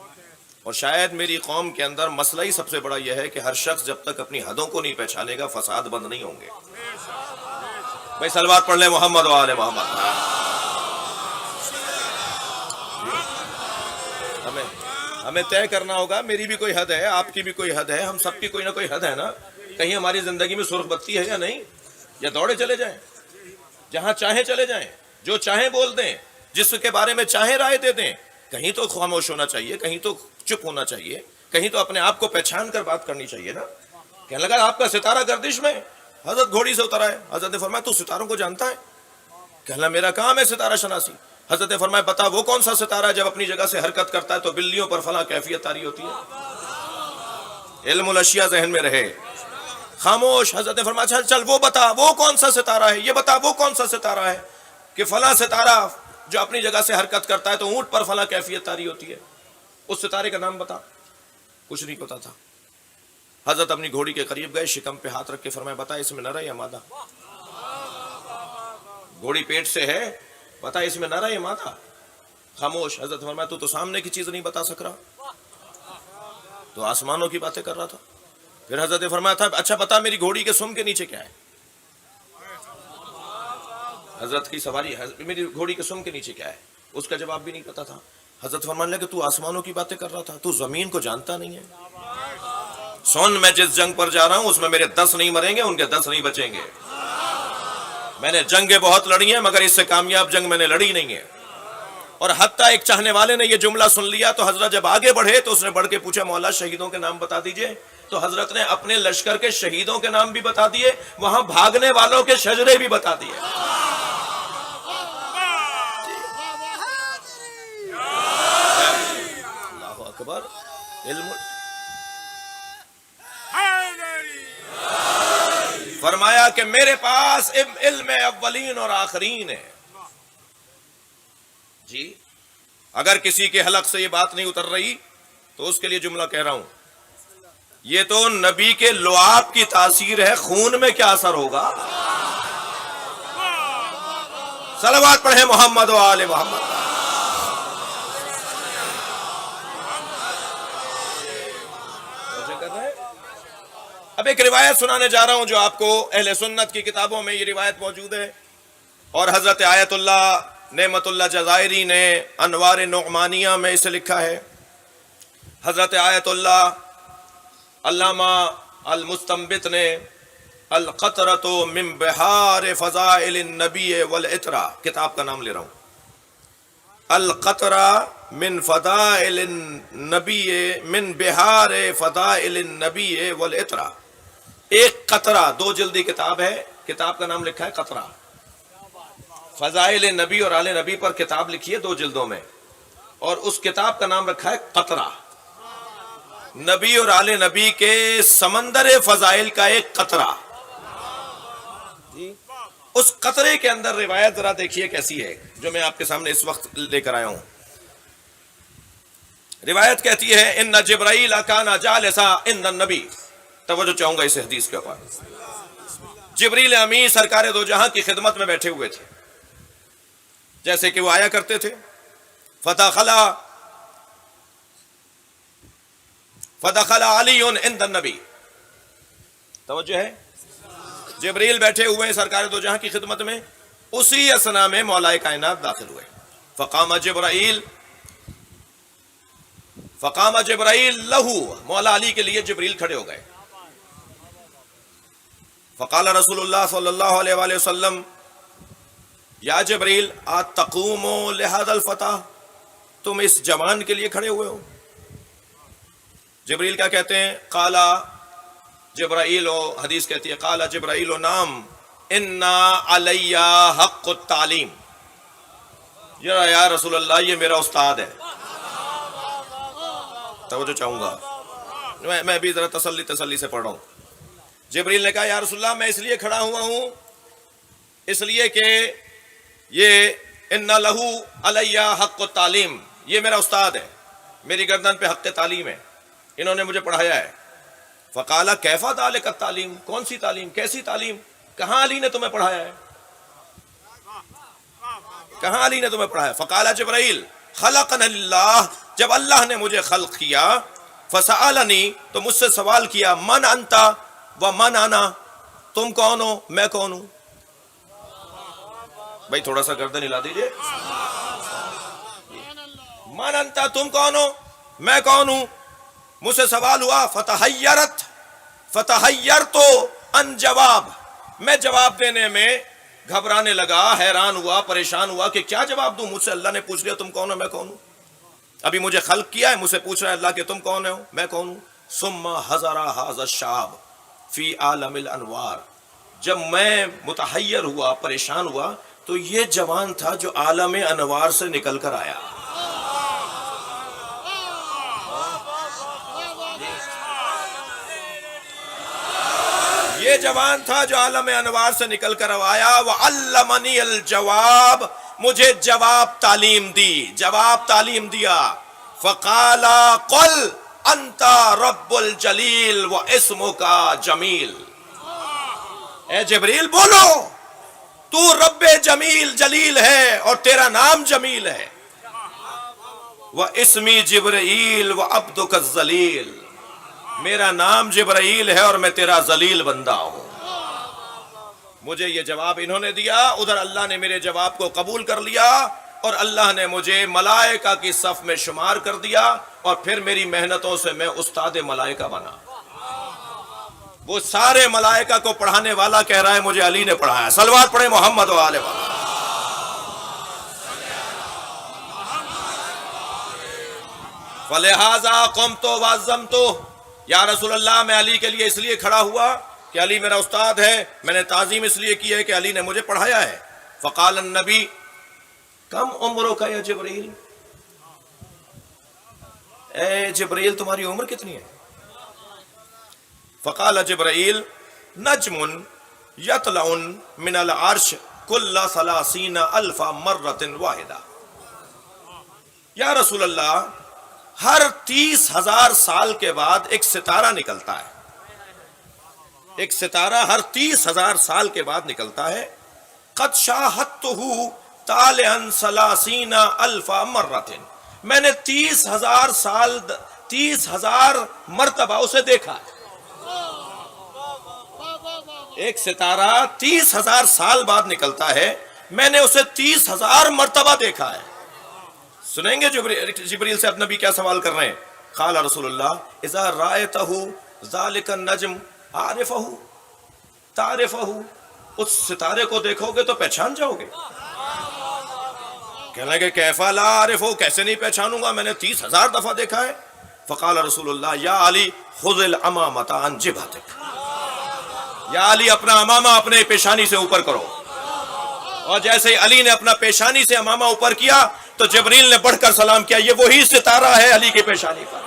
اور شاید میری قوم کے اندر مسئلہ ہی سب سے بڑا یہ ہے کہ ہر شخص جب تک اپنی حدوں کو نہیں پہچانے گا فساد بند نہیں ہوں گے. بھائی صلوات پڑھ لیں محمد و آل محمد. ہمیں طے کرنا ہوگا، میری بھی کوئی حد ہے، آپ کی بھی کوئی حد ہے، ہم سب کی کوئی نہ کوئی حد ہے نا. کہیں ہماری زندگی میں سرخ بتی ہے یا نہیں، یا دوڑے چلے جائیں، جہاں چاہیں چلے جائیں، جو چاہیں بول دیں، جس کے بارے میں چاہیں رائے دے دیں. کہیں تو خاموش ہونا چاہیے، کہیں تو چپ ہونا چاہیے، کہیں تو اپنے آپ کو پہچان کر بات کرنی چاہیے نا. کہنے لگا آپ کا ستارہ گردش میں. حضرت گھوڑی سے اترا ہے. حضرت نے فرمایا تو ستاروں کو جانتا ہے؟ کہنا میرا کام ہے ستارہ شناسی. حضرت نے فرمایا بتا وہ کون سا ستارہ ہے جب اپنی جگہ سے حرکت کرتا ہے تو بلیوں پر فلاں کیفیت طاری ہوتی ہے. علم الاشیاء ذہن میں رہے. خاموش. حضرت نے فرمایا چل چل وہ بتا وہ کون سا ستارہ ہے، یہ بتا وہ کون سا ستارہ ہے کہ فلاں ستارہ جو اپنی جگہ سے حرکت کرتا ہے تو اونٹ پر فلاں کیفیت طاری ہوتی ہے. اس ستارے کا نام بتا. کچھ نہیں پتا تھا. حضرت اپنی گھوڑی کے قریب گئے، شکم پہ ہاتھ رکھ کے فرمایا بتا اس میں نر ہے یا مادہ؟ گھوڑی پیٹ سے ہے، بتا اس میں نر ہے یا مادہ؟ خاموش. حضرت فرمایا تو سامنے کی چیز نہیں بتا سک رہا، تو آسمانوں کی باتیں کر رہا تھا. پھر حضرت نے فرمایا تھا اچھا بتا میری گھوڑی کے سم کے نیچے کیا ہے؟ حضرت کی سواری میری گھوڑی کے سم کے نیچے کیا ہے، اس کا جواب بھی نہیں پتا تھا. حضرت فرمانے لگے تو آسمانوں کی باتیں کر رہا تھا، تو زمین کو جانتا نہیں ہے. سن میں جس جنگ پر جا رہا ہوں اس میں میرے 10 نہیں مریں گے، ان کے 10 نہیں بچیں گے. میں نے جنگیں بہت لڑی ہیں مگر اس سے کامیاب جنگ میں نے لڑی نہیں ہے. اور حتیٰ ایک چاہنے والے نے یہ جملہ سن لیا تو حضرت جب آگے بڑھے تو اس نے بڑھ کے پوچھا مولا شہیدوں کے نام بتا دیجئے. تو حضرت نے اپنے لشکر کے شہیدوں کے نام بھی بتا دیے، وہاں بھاگنے والوں کے شجرے بھی بتا دیے. اللہ اکبر. علم فرمایا کہ میرے پاس علم اولین اور آخرین ہے. جی اگر کسی کے حلق سے یہ بات نہیں اتر رہی تو اس کے لیے جملہ کہہ رہا ہوں، یہ تو نبی کے لعاب کی تاثیر ہے، خون میں کیا اثر ہوگا. صلوات پڑھیں محمد و آل محمد. اب ایک روایت سنانے جا رہا ہوں جو آپ کو اہل سنت کی کتابوں میں یہ روایت موجود ہے، اور حضرت آیت اللہ نعمت اللہ جزائری نے انوار نعمانیہ میں اسے لکھا ہے. حضرت آیت اللہ علامہ المستنبط نے القطرۃ من بحار فضائل النبی والعطرہ کتاب کا نام لے رہا ہوں. القطرہ من فضائل النبی من بحار فضائل النبی والعطرہ. ایک قطرہ، 2 جلدی کتاب ہے، کتاب کا نام لکھا ہے قطرہ. فضائل نبی اور آل نبی پر کتاب لکھی ہے 2 جلدوں میں، اور اس کتاب کا نام رکھا ہے قطرہ. نبی اور آل نبی کے سمندر فضائل کا ایک قطرہ. اس قطرے کے اندر روایت ذرا دیکھیے کیسی ہے جو میں آپ کے سامنے اس وقت لے کر آیا ہوں. روایت کہتی ہے ان جبرائیل کان جالسا عند النبی. توجہ چاہوں گا اس حدیث کے اوپر. جبریل امین سرکار دو جہاں کی خدمت میں بیٹھے ہوئے تھے، جیسے کہ وہ آیا کرتے تھے. فدخل علی عند النبی. توجہ ہے، جبریل بیٹھے ہوئے ہیں سرکار دو جہاں کی خدمت میں، اسی اثنا میں مولا کائنات داخل ہوئے. فقام جبرائیل لہو. مولا علی کے لیے جبریل کھڑے ہو گئے. فقال رسول اللہ صلی اللہ علیہ وآلہ وسلم یا جبریل اتقوم لہذا الفتى. تم اس جوان کے لیے کھڑے ہوئے ہو. جبریل کیا کہتے ہیں؟ قالا جبرائیل، حدیث کہتی ہے قالا جبرائیل نام انا علی حق التعلیم. یا رسول اللہ یہ میرا استاد ہے. توجہ چاہوں گا، میں بھی ذرا تسلی سے پڑھ رہا ہوں. جبریل نے کہا یا رسول اللہ میں اس لیے کھڑا ہوا ہوں اس لیے کہ یہ ان لہو علی حق التعلیم، یہ میرا استاد ہے، میری گردن پہ حق تعلیم ہے، انہوں نے مجھے پڑھایا ہے. فقال کیف ذلک التعلیم. کون سی تعلیم، کیسی تعلیم، کہاں علی نے تمہیں پڑھایا ہے، کہاں علی نے تمہیں پڑھایا. فقال جبرائیل خلقنا اللہ. جب اللہ نے مجھے خلق کیا، فسألنی تو مجھ سے سوال کیا، من انت و من انا. تم کون ہو، میں کون ہوں. بھائی تھوڑا سا گردن ہلا دیجئے. من انت، تم کون ہو؟ میں کون ہوں؟ مجھ سے سوال ہوا. فتحیرتو ان جواب، میں جواب دینے میں گھبرانے لگا، حیران ہوا، پریشان ہوا کہ کیا جواب دوں. مجھ سے اللہ نے پوچھ لیا تم کون ہو، میں کون ہوں. ابھی مجھے خلق کیا ہے، مجھ سے پوچھ رہا ہے اللہ کہ تم کون ہو، میں کون ہوں. ثم حضر هذا الشاب فی عالم الانوار، جب میں متحیر ہوا، پریشان ہوا، تو یہ جوان تھا جو عالم انوار سے نکل کر آیا. یہ جوان تھا جو عالم انوار سے نکل کر آیا. وعلمنی الجواب، مجھے جواب تعلیم دی، جواب تعلیم دیا. فقال قل انت رب الجلیل واسمک جمیل. اے جبریل بولو، تو رب جمیل جلیل ہے اور تیرا نام جمیل ہے. واسمی جبرائیل وعبدک الذلیل، میرا نام جبرائیل ہے اور میں تیرا ذلیل بندہ ہوں. مجھے یہ جواب انہوں نے دیا. ادھر اللہ نے میرے جواب کو قبول کر لیا اور اللہ نے مجھے ملائکہ کی صف میں شمار کر دیا، اور پھر میری محنتوں سے میں استاد ملائکہ بنا. وہ سارے ملائکہ کو پڑھانے والا کہہ رہا ہے مجھے علی نے پڑھایا. صلوات پڑھے محمد و آل محمد. فلہذا قمت وعظمت، یا رسول اللہ میں علی کے لیے اس لیے کھڑا ہوا کہ علی میرا استاد ہے، میں نے تعظیم اس لیے کی ہے کہ علی نے مجھے پڑھایا ہے. فقال النبی کم عمرک یا جبرائیل، اے جبرائیل تمہاری عمر کتنی ہے؟ فقال جبرائیل نجم یطلع من العرش کل 30,000 مرۃ واحدہ. یا رسول اللہ ہر 30,000 سال کے بعد ایک ستارہ نکلتا ہے، ایک ستارہ ہر 30,000 سال کے بعد نکلتا ہے. قد شاہدتہ طالعا 30,000 مرۃ، میں نے 30,000 مرتبہ اسے دیکھا ہے. ایک ستارہ 30,000 سال بعد نکلتا ہے، میں نے اسے 30,000 مرتبہ دیکھا ہے. سنیں گے جبریل سے اب نبی کیا سوال کر رہے ہیں. قال رسول اللہ اذا رأیتہ ذلک النجم عارفہ تعرفہ، اس ستارے کو دیکھو گے تو پہچان جاؤ گے. کہنے لگے کیفا لا عارفہ، کیسے نہیں پہچانوں گا، میں نے 30,000 دفعہ دیکھا ہے. فقال رسول اللہ یا علی خذ الامامۃ عن جبہتک، یا علی اپنا امامہ اپنے پیشانی سے اوپر کرو. اور جیسے علی نے اپنا پیشانی سے امامہ اوپر کیا تو جبریل نے بڑھ کر سلام کیا، یہ وہی ستارہ ہے علی کی پیشانی پر.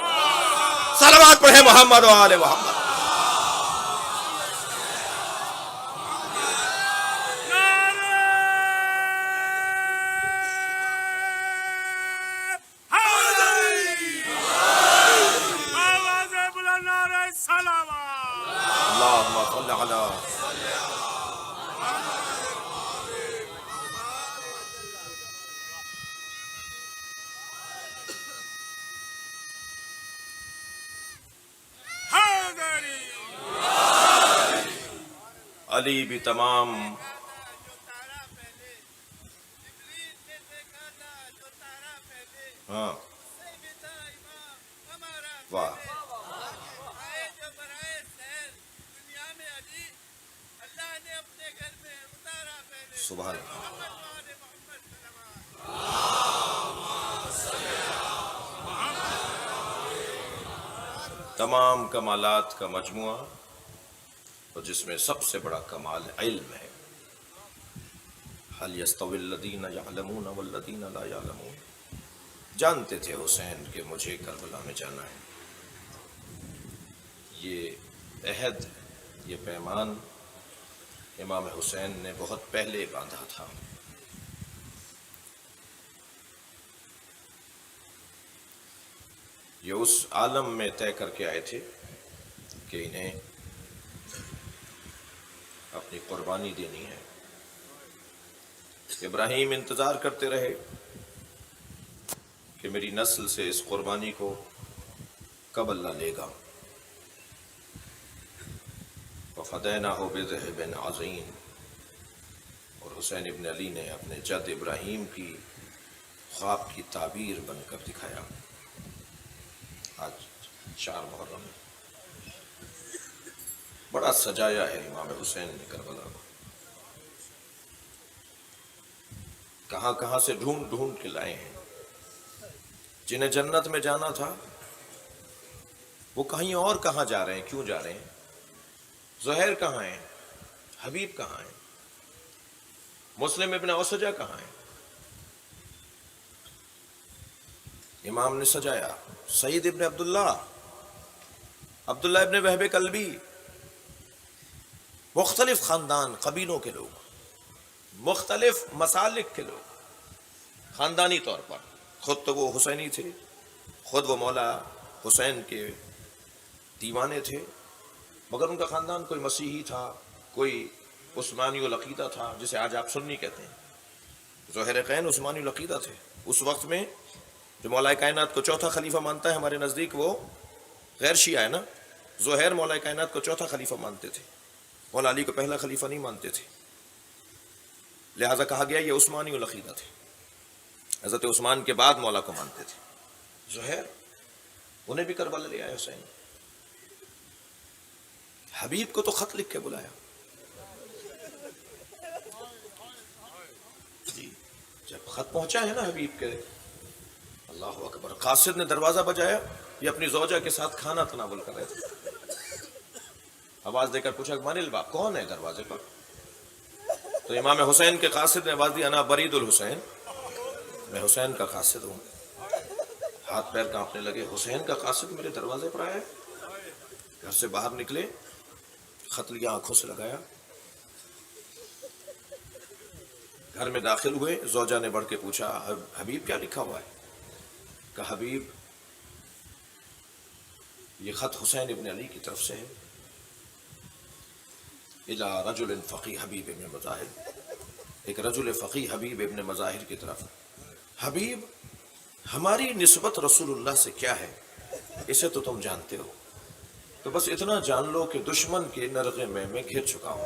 صلوات پڑھے محمد و آل محمد. اللہم صل علی علی بھی تمام. ہاں واہ سبحان اللہ. تمام کمالات کا مجموعہ، اور جس میں سب سے بڑا کمال علم ہے. هل يستوي الذين يعلمون والذين لا يعلمون. جانتے تھے حسین کہ مجھے کربلا میں جانا ہے. یہ عہد، یہ پیمان امام حسین نے بہت پہلے باندھا تھا. یہ اس عالم میں طے کر کے آئے تھے کہ انہیں اپنی قربانی دینی ہے. ابراہیم انتظار کرتے رہے کہ میری نسل سے اس قربانی کو کب اللہ لے گا. وَفَدَيْنَاهُ بِذِبْحٍ عَظِيمٍ، اور حسین ابن علی نے اپنے جد ابراہیم کی خواب کی تعبیر بن کر دکھایا. آج 4 محرم بڑا سجایا ہے امام حسین نے کربلا کو. کہاں کہاں سے ڈھونڈ ڈھونڈ کے لائے ہیں. جنہیں جنت میں جانا تھا وہ کہیں اور کہاں جا رہے ہیں؟ کیوں جا رہے ہیں؟ زہیر کہاں ہیں؟ حبیب کہاں ہیں؟ مسلم ابن اوسجہ کہاں ہیں؟ امام نے سجایا. سعید ابن عبداللہ ابن وہب کلبی، مختلف خاندان قبیلوں کے لوگ، مختلف مسالک کے لوگ، خاندانی طور پر. خود تو وہ حسینی تھے، خود وہ مولا حسین کے دیوانے تھے، مگر ان کا خاندان کوئی مسیحی تھا، کوئی عثمانی العقیدہ تھا، جسے آج آپ سنی کہتے ہیں. ظہیر قین عثمانی العقیدہ تھے. اس وقت میں جو مولا کائنات کو چوتھا خلیفہ مانتا ہے ہمارے نزدیک وہ غیر شیعہ ہے نا. ظہیر مولا کائنات کو چوتھا خلیفہ مانتے تھے، مولا علی کو پہلا خلیفہ نہیں مانتے تھے، لہذا کہا گیا یہ عثمانی العقیدہ تھے. حضرت عثمان کے بعد مولا کو مانتے تھے. ظہیر انہیں بھی کربلا لے آئے حسین. حبیب کو تو خط لکھ کے بلایا. جی جب خط پہنچا ہے نا حبیب کے، اللہ اکبر، قاصد نے دروازہ بجایا. یہ اپنی زوجہ کے ساتھ کھانا تناول کر رہے تھے. آواز دے کر پوچھا من الباب، کون ہے دروازے پر؟ تو امام حسین کے قاصد نے آواز دی انا برید الحسین، میں حسین کا قاصد ہوں. ہاتھ پیر کانپنے لگے. حسین کا قاصد میرے دروازے پر آیا ہے. گھر سے باہر نکلے، خط لیا، آنکھوں سے لگایا، گھر میں داخل ہوئے. زوجہ نے بڑھ کے پوچھا حبیب کیا لکھا ہوا ہے؟ کہا حبیب یہ خط حسین ابن علی کی طرف سے ہے. الی رجل فقی حبیب ابن مظاہر، ایک رجل فقی حبیب ابن مظاہر کی طرف. حبیب ہماری نسبت رسول اللہ سے کیا ہے اسے تو تم جانتے ہو، تو بس اتنا جان لو کہ دشمن کے نرغے میں گھر چکا ہوں.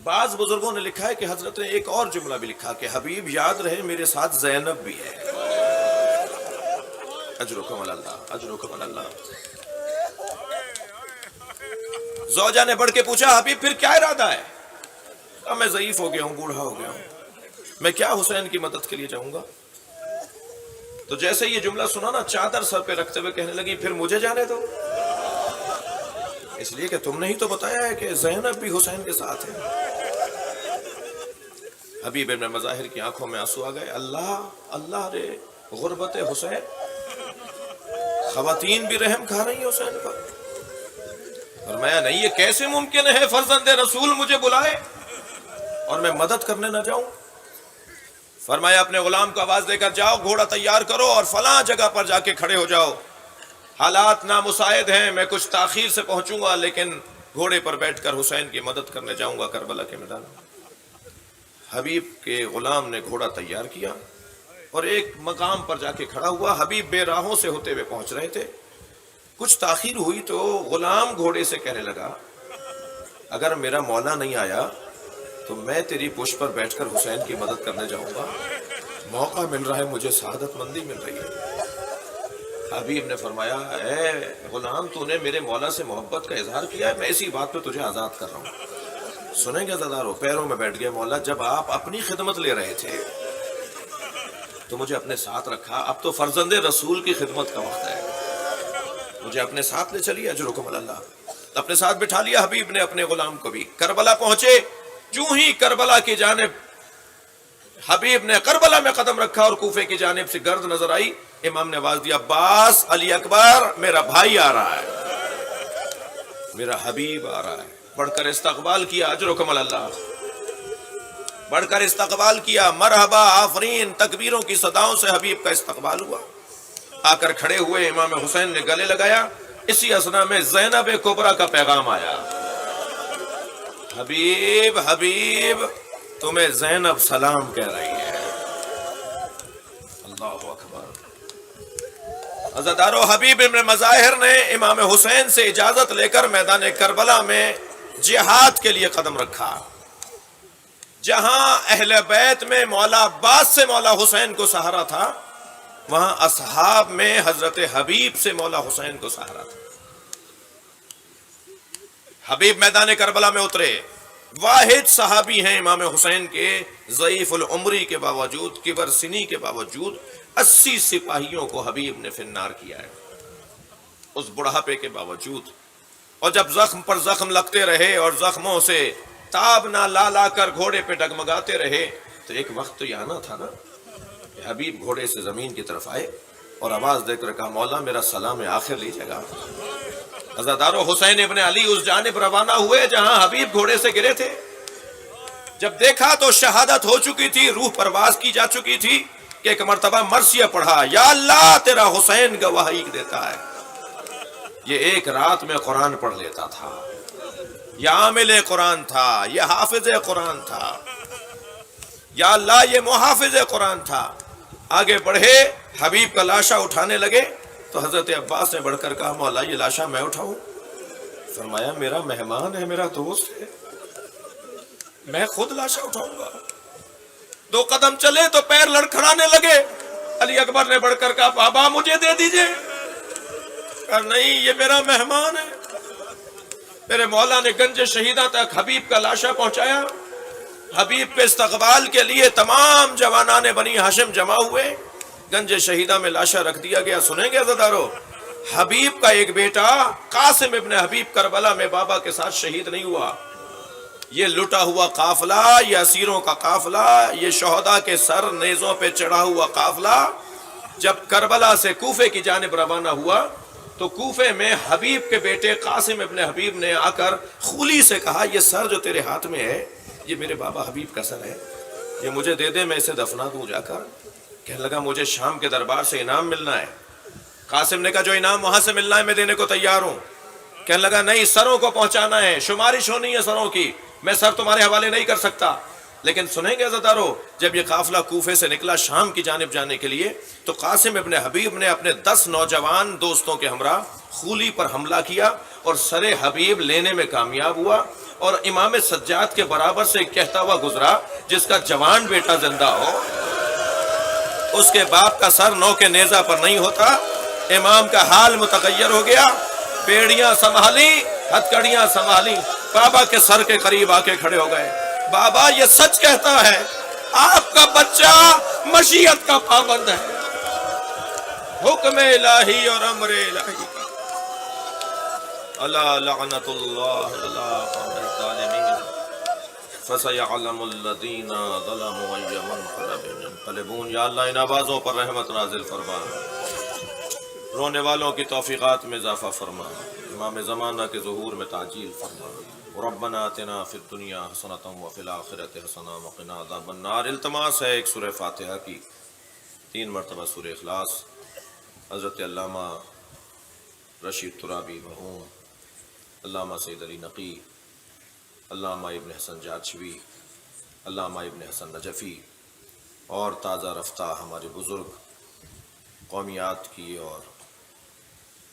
بعض بزرگوں نے لکھا ہے کہ حضرت نے ایک اور جملہ بھی لکھا کہ حبیب یاد رہے میرے ساتھ زینب بھی ہے. اجرکم اللہ، اجرکم اللہ. زوجہ نے بڑھ کے پوچھا حبیب پھر کیا ارادہ ہے؟ اب میں ضعیف ہو گیا ہوں، بوڑھا ہو گیا ہوں، میں کیا حسین کی مدد کے لیے جاؤں گا؟ تو جیسے یہ جملہ سنا نا، چادر سر پہ رکھتے ہوئے کہنے لگی پھر مجھے جانے دو، اس لیے کہ تم نے ہی تو بتایا ہے کہ زینب بھی حسین کے ساتھ ہے. حبیب ابن مظاہر کی آنکھوں میں آنسو آ گئے. اللہ اللہ رے غربت حسین، خواتین بھی رحم کھا رہی ہیں حسین پر. فرمایا نہیں، یہ کیسے ممکن ہے فرزند رسول مجھے بلائے اور میں مدد کرنے نہ جاؤں. فرمایا اپنے غلام کو آواز دے کر جاؤ، گھوڑا تیار کرو اور فلاں جگہ پر جا کے کھڑے ہو جاؤ. حالات نامساعد ہیں، میں کچھ تاخیر سے پہنچوں گا لیکن گھوڑے پر بیٹھ کر حسین کی مدد کرنے جاؤں گا کربلا کے میدان میں. حبیب کے غلام نے گھوڑا تیار کیا اور ایک مقام پر جا کے کھڑا ہوا. حبیب بے راہوں سے ہوتے ہوئے پہنچ رہے تھے. کچھ تاخیر ہوئی تو غلام گھوڑے سے کہنے لگا اگر میرا مولا نہیں آیا تو میں تیری پشت پر بیٹھ کر حسین کی مدد کرنے جاؤں گا. موقع مل رہا ہے مجھے، سعادت مندی مل رہی ہے. حبیب نے فرمایا اے غلام، تو نے میرے مولا سے محبت کا اظہار کیا ہے، میں اسی بات پہ تجھے آزاد کر رہا ہوں. سنیں گے زدارو؟ پیروں میں بیٹھ گئے. مولا جب آپ اپنی خدمت لے رہے تھے تو مجھے اپنے ساتھ رکھا، اب تو فرزند رسول کی خدمت کا وقت ہے، مجھے اپنے ساتھ لے چلیے. اجرکم اللہ. اپنے ساتھ بٹھا لیا حبیب نے اپنے غلام کو بھی. کربلا پہنچے. جو ہی کربلا کی جانب حبیب نے کربلا میں قدم رکھا اور کوفے کی جانب سے گرد نظر آئی، امام نے آواز دیا عباس، علی اکبر، میرا بھائی آ رہا ہے، میرا حبیب آ رہا ہے. بڑھ کر استقبال کیا. اجرکم اللہ. بڑھ کر استقبال کیا. مرحبا، آفرین، تکبیروں کی صداؤں سے حبیب کا استقبال ہوا. آ کر کھڑے ہوئے. امام حسین نے گلے لگایا. اسی اثنا میں زینب کبریٰ کا پیغام آیا. حبیب حبیب تمہیں زینب سلام کہہ رہی ہے. اللہ اکبر. عزادارو، حبیب ابن مظاہر نے امام حسین سے اجازت لے کر میدان کربلا میں جہاد کے لیے قدم رکھا. جہاں اہل بیت میں مولا عباس سے مولا حسین کو سہارا تھا، وہاں اصحاب میں حضرت حبیب سے مولا حسین کو سہارا تھا۔ حبیب میدان کربلا میں اترے، واحد صحابی ہیں امام حسین کے، ضعیف العمری کے باوجود، کبر سنی کے باوجود 80 سپاہیوں کو حبیب نے فنار کیا ہے، اس بڑھاپے کے باوجود۔ اور جب زخم پر زخم لگتے رہے اور زخموں سے تاب نہ لا لا کر گھوڑے پہ ڈگمگاتے رہے، تو ایک وقت تو یہ آنا تھا نا کہ حبیب گھوڑے سے زمین کی طرف آئے اور آواز دے کر کہا مولا میرا سلام آخر لیجیے گا۔ عزادارو، حسین ابن علی اس جانب روانہ ہوئے جہاں حبیب گھوڑے سے گرے تھے۔ جب دیکھا تو شہادت ہو چکی تھی، روح پرواز کی جا چکی تھی کہ ایک مرتبہ مرثیہ پڑھا، یا اللہ تیرا حسین گواہی دیتا ہے یہ ایک رات میں قرآن پڑھ لیتا تھا، یہ عامل قرآن تھا، یہ حافظ قرآن تھا، یا اللہ یہ محافظ قرآن تھا۔ آگے بڑھے، حبیب کا لاشا اٹھانے لگے تو حضرت عباس نے بڑھ کر کہا مولا یہ لاشا میں اٹھاؤں؟ فرمایا میرا مہمان ہے، میرا دوست ہے، میں خود لاشا اٹھاؤں گا۔ 2 قدم چلے تو پیر لڑکھڑانے لگے۔ علی اکبر نے بڑھ کر کہا بابا مجھے دے دیجئے۔ کہا نہیں یہ میرا مہمان ہے۔ میرے مولا نے گنج شہیدہ تک حبیب کا لاشا پہنچایا۔ حبیب پہ استقبال کے لیے تمام جوانان بنی ہاشم جمع ہوئے، گنج شہیدہ میں لاشا رکھ دیا گیا۔ سنیں گے عزادارو، حبیب کا ایک بیٹا قاسم ابن حبیب کربلا میں بابا کے ساتھ شہید نہیں ہوا۔ یہ لٹا ہوا قافلہ، یہ اسیروں کا قافلہ، یہ شہداء کے سر نیزوں پہ چڑھا ہوا قافلہ جب کربلا سے کوفے کی جانب روانہ ہوا تو کوفے میں حبیب کے بیٹے قاسم ابن حبیب نے آ کر خولی سے کہا یہ سر جو تیرے ہاتھ میں ہے یہ میرے بابا حبیب کا سر ہے، یہ مجھے دے دے میں اسے دفنا دوں جا کر۔ کہنے لگا مجھے شام کے دربار سے انعام ملنا ہے۔ قاسم نے کہا جو انعام وہاں سے ملنا ہے میں دینے کو تیار ہوں۔ کہنے لگا نہیں سروں کو پہنچانا ہے، شمارش ہونی ہے سروں کی، میں سر تمہارے حوالے نہیں کر سکتا۔ لیکن سنیں گے عزادارو، جب یہ قافلہ کوفے سے نکلا شام کی جانب جانے کے لیے تو قاسم ابن حبیب نے اپنے 10 نوجوان دوستوں کے ہمراہ خولی پر حملہ کیا اور سر حبیب لینے میں کامیاب ہوا، اور امام سجاد کے برابر سے کہتا ہوا گزرا جس کا جوان بیٹا زندہ ہو اس کے باپ کا سر نو کے نیزہ پر نہیں ہوتا۔ امام کا حال متغیر ہو گیا، بیڑیاں سنبھالی، ہتھکڑیاں سنبھالی، بابا کے سر کے قریب آ کے کھڑے ہو گئے۔ بابا یہ سچ کہتا ہے آپ کا بچہ مشیت کا پابند ہے، حکم الہی اور امر الہی کا۔ الا لعنت اللہ علی الظالمین فسیعلم الذین ظلموا ای منقلب ینقلبون۔ یا اللہ ان آوازوں پر رحمت نازل فرما، رونے والوں کی توفیقات میں اضافہ فرما، امام زمانہ کے ظہور میں تعجیل فرما۔ ربنا آتنا فی الدنیا حسنۃ وفی الآخرۃ حسنۃ وقنا عذاب النار۔ التماس ہے ایک سورہ فاتحہ کی 3 مرتبہ سورہ اخلاص حضرت علامہ رشید ترابی مرحوم، علامہ سید علی نقی، علامہ ابن حسن جاچوی، علامہ ابن حسن نجفی اور تازہ رفتہ ہمارے بزرگ قومیات کی اور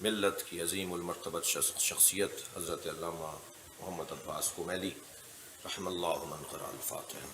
ملت کی عظیم المرتبت شخصیت حضرت علامہ محمد عباس کمیلی رحم اللہ من قرأ الفاتحہ۔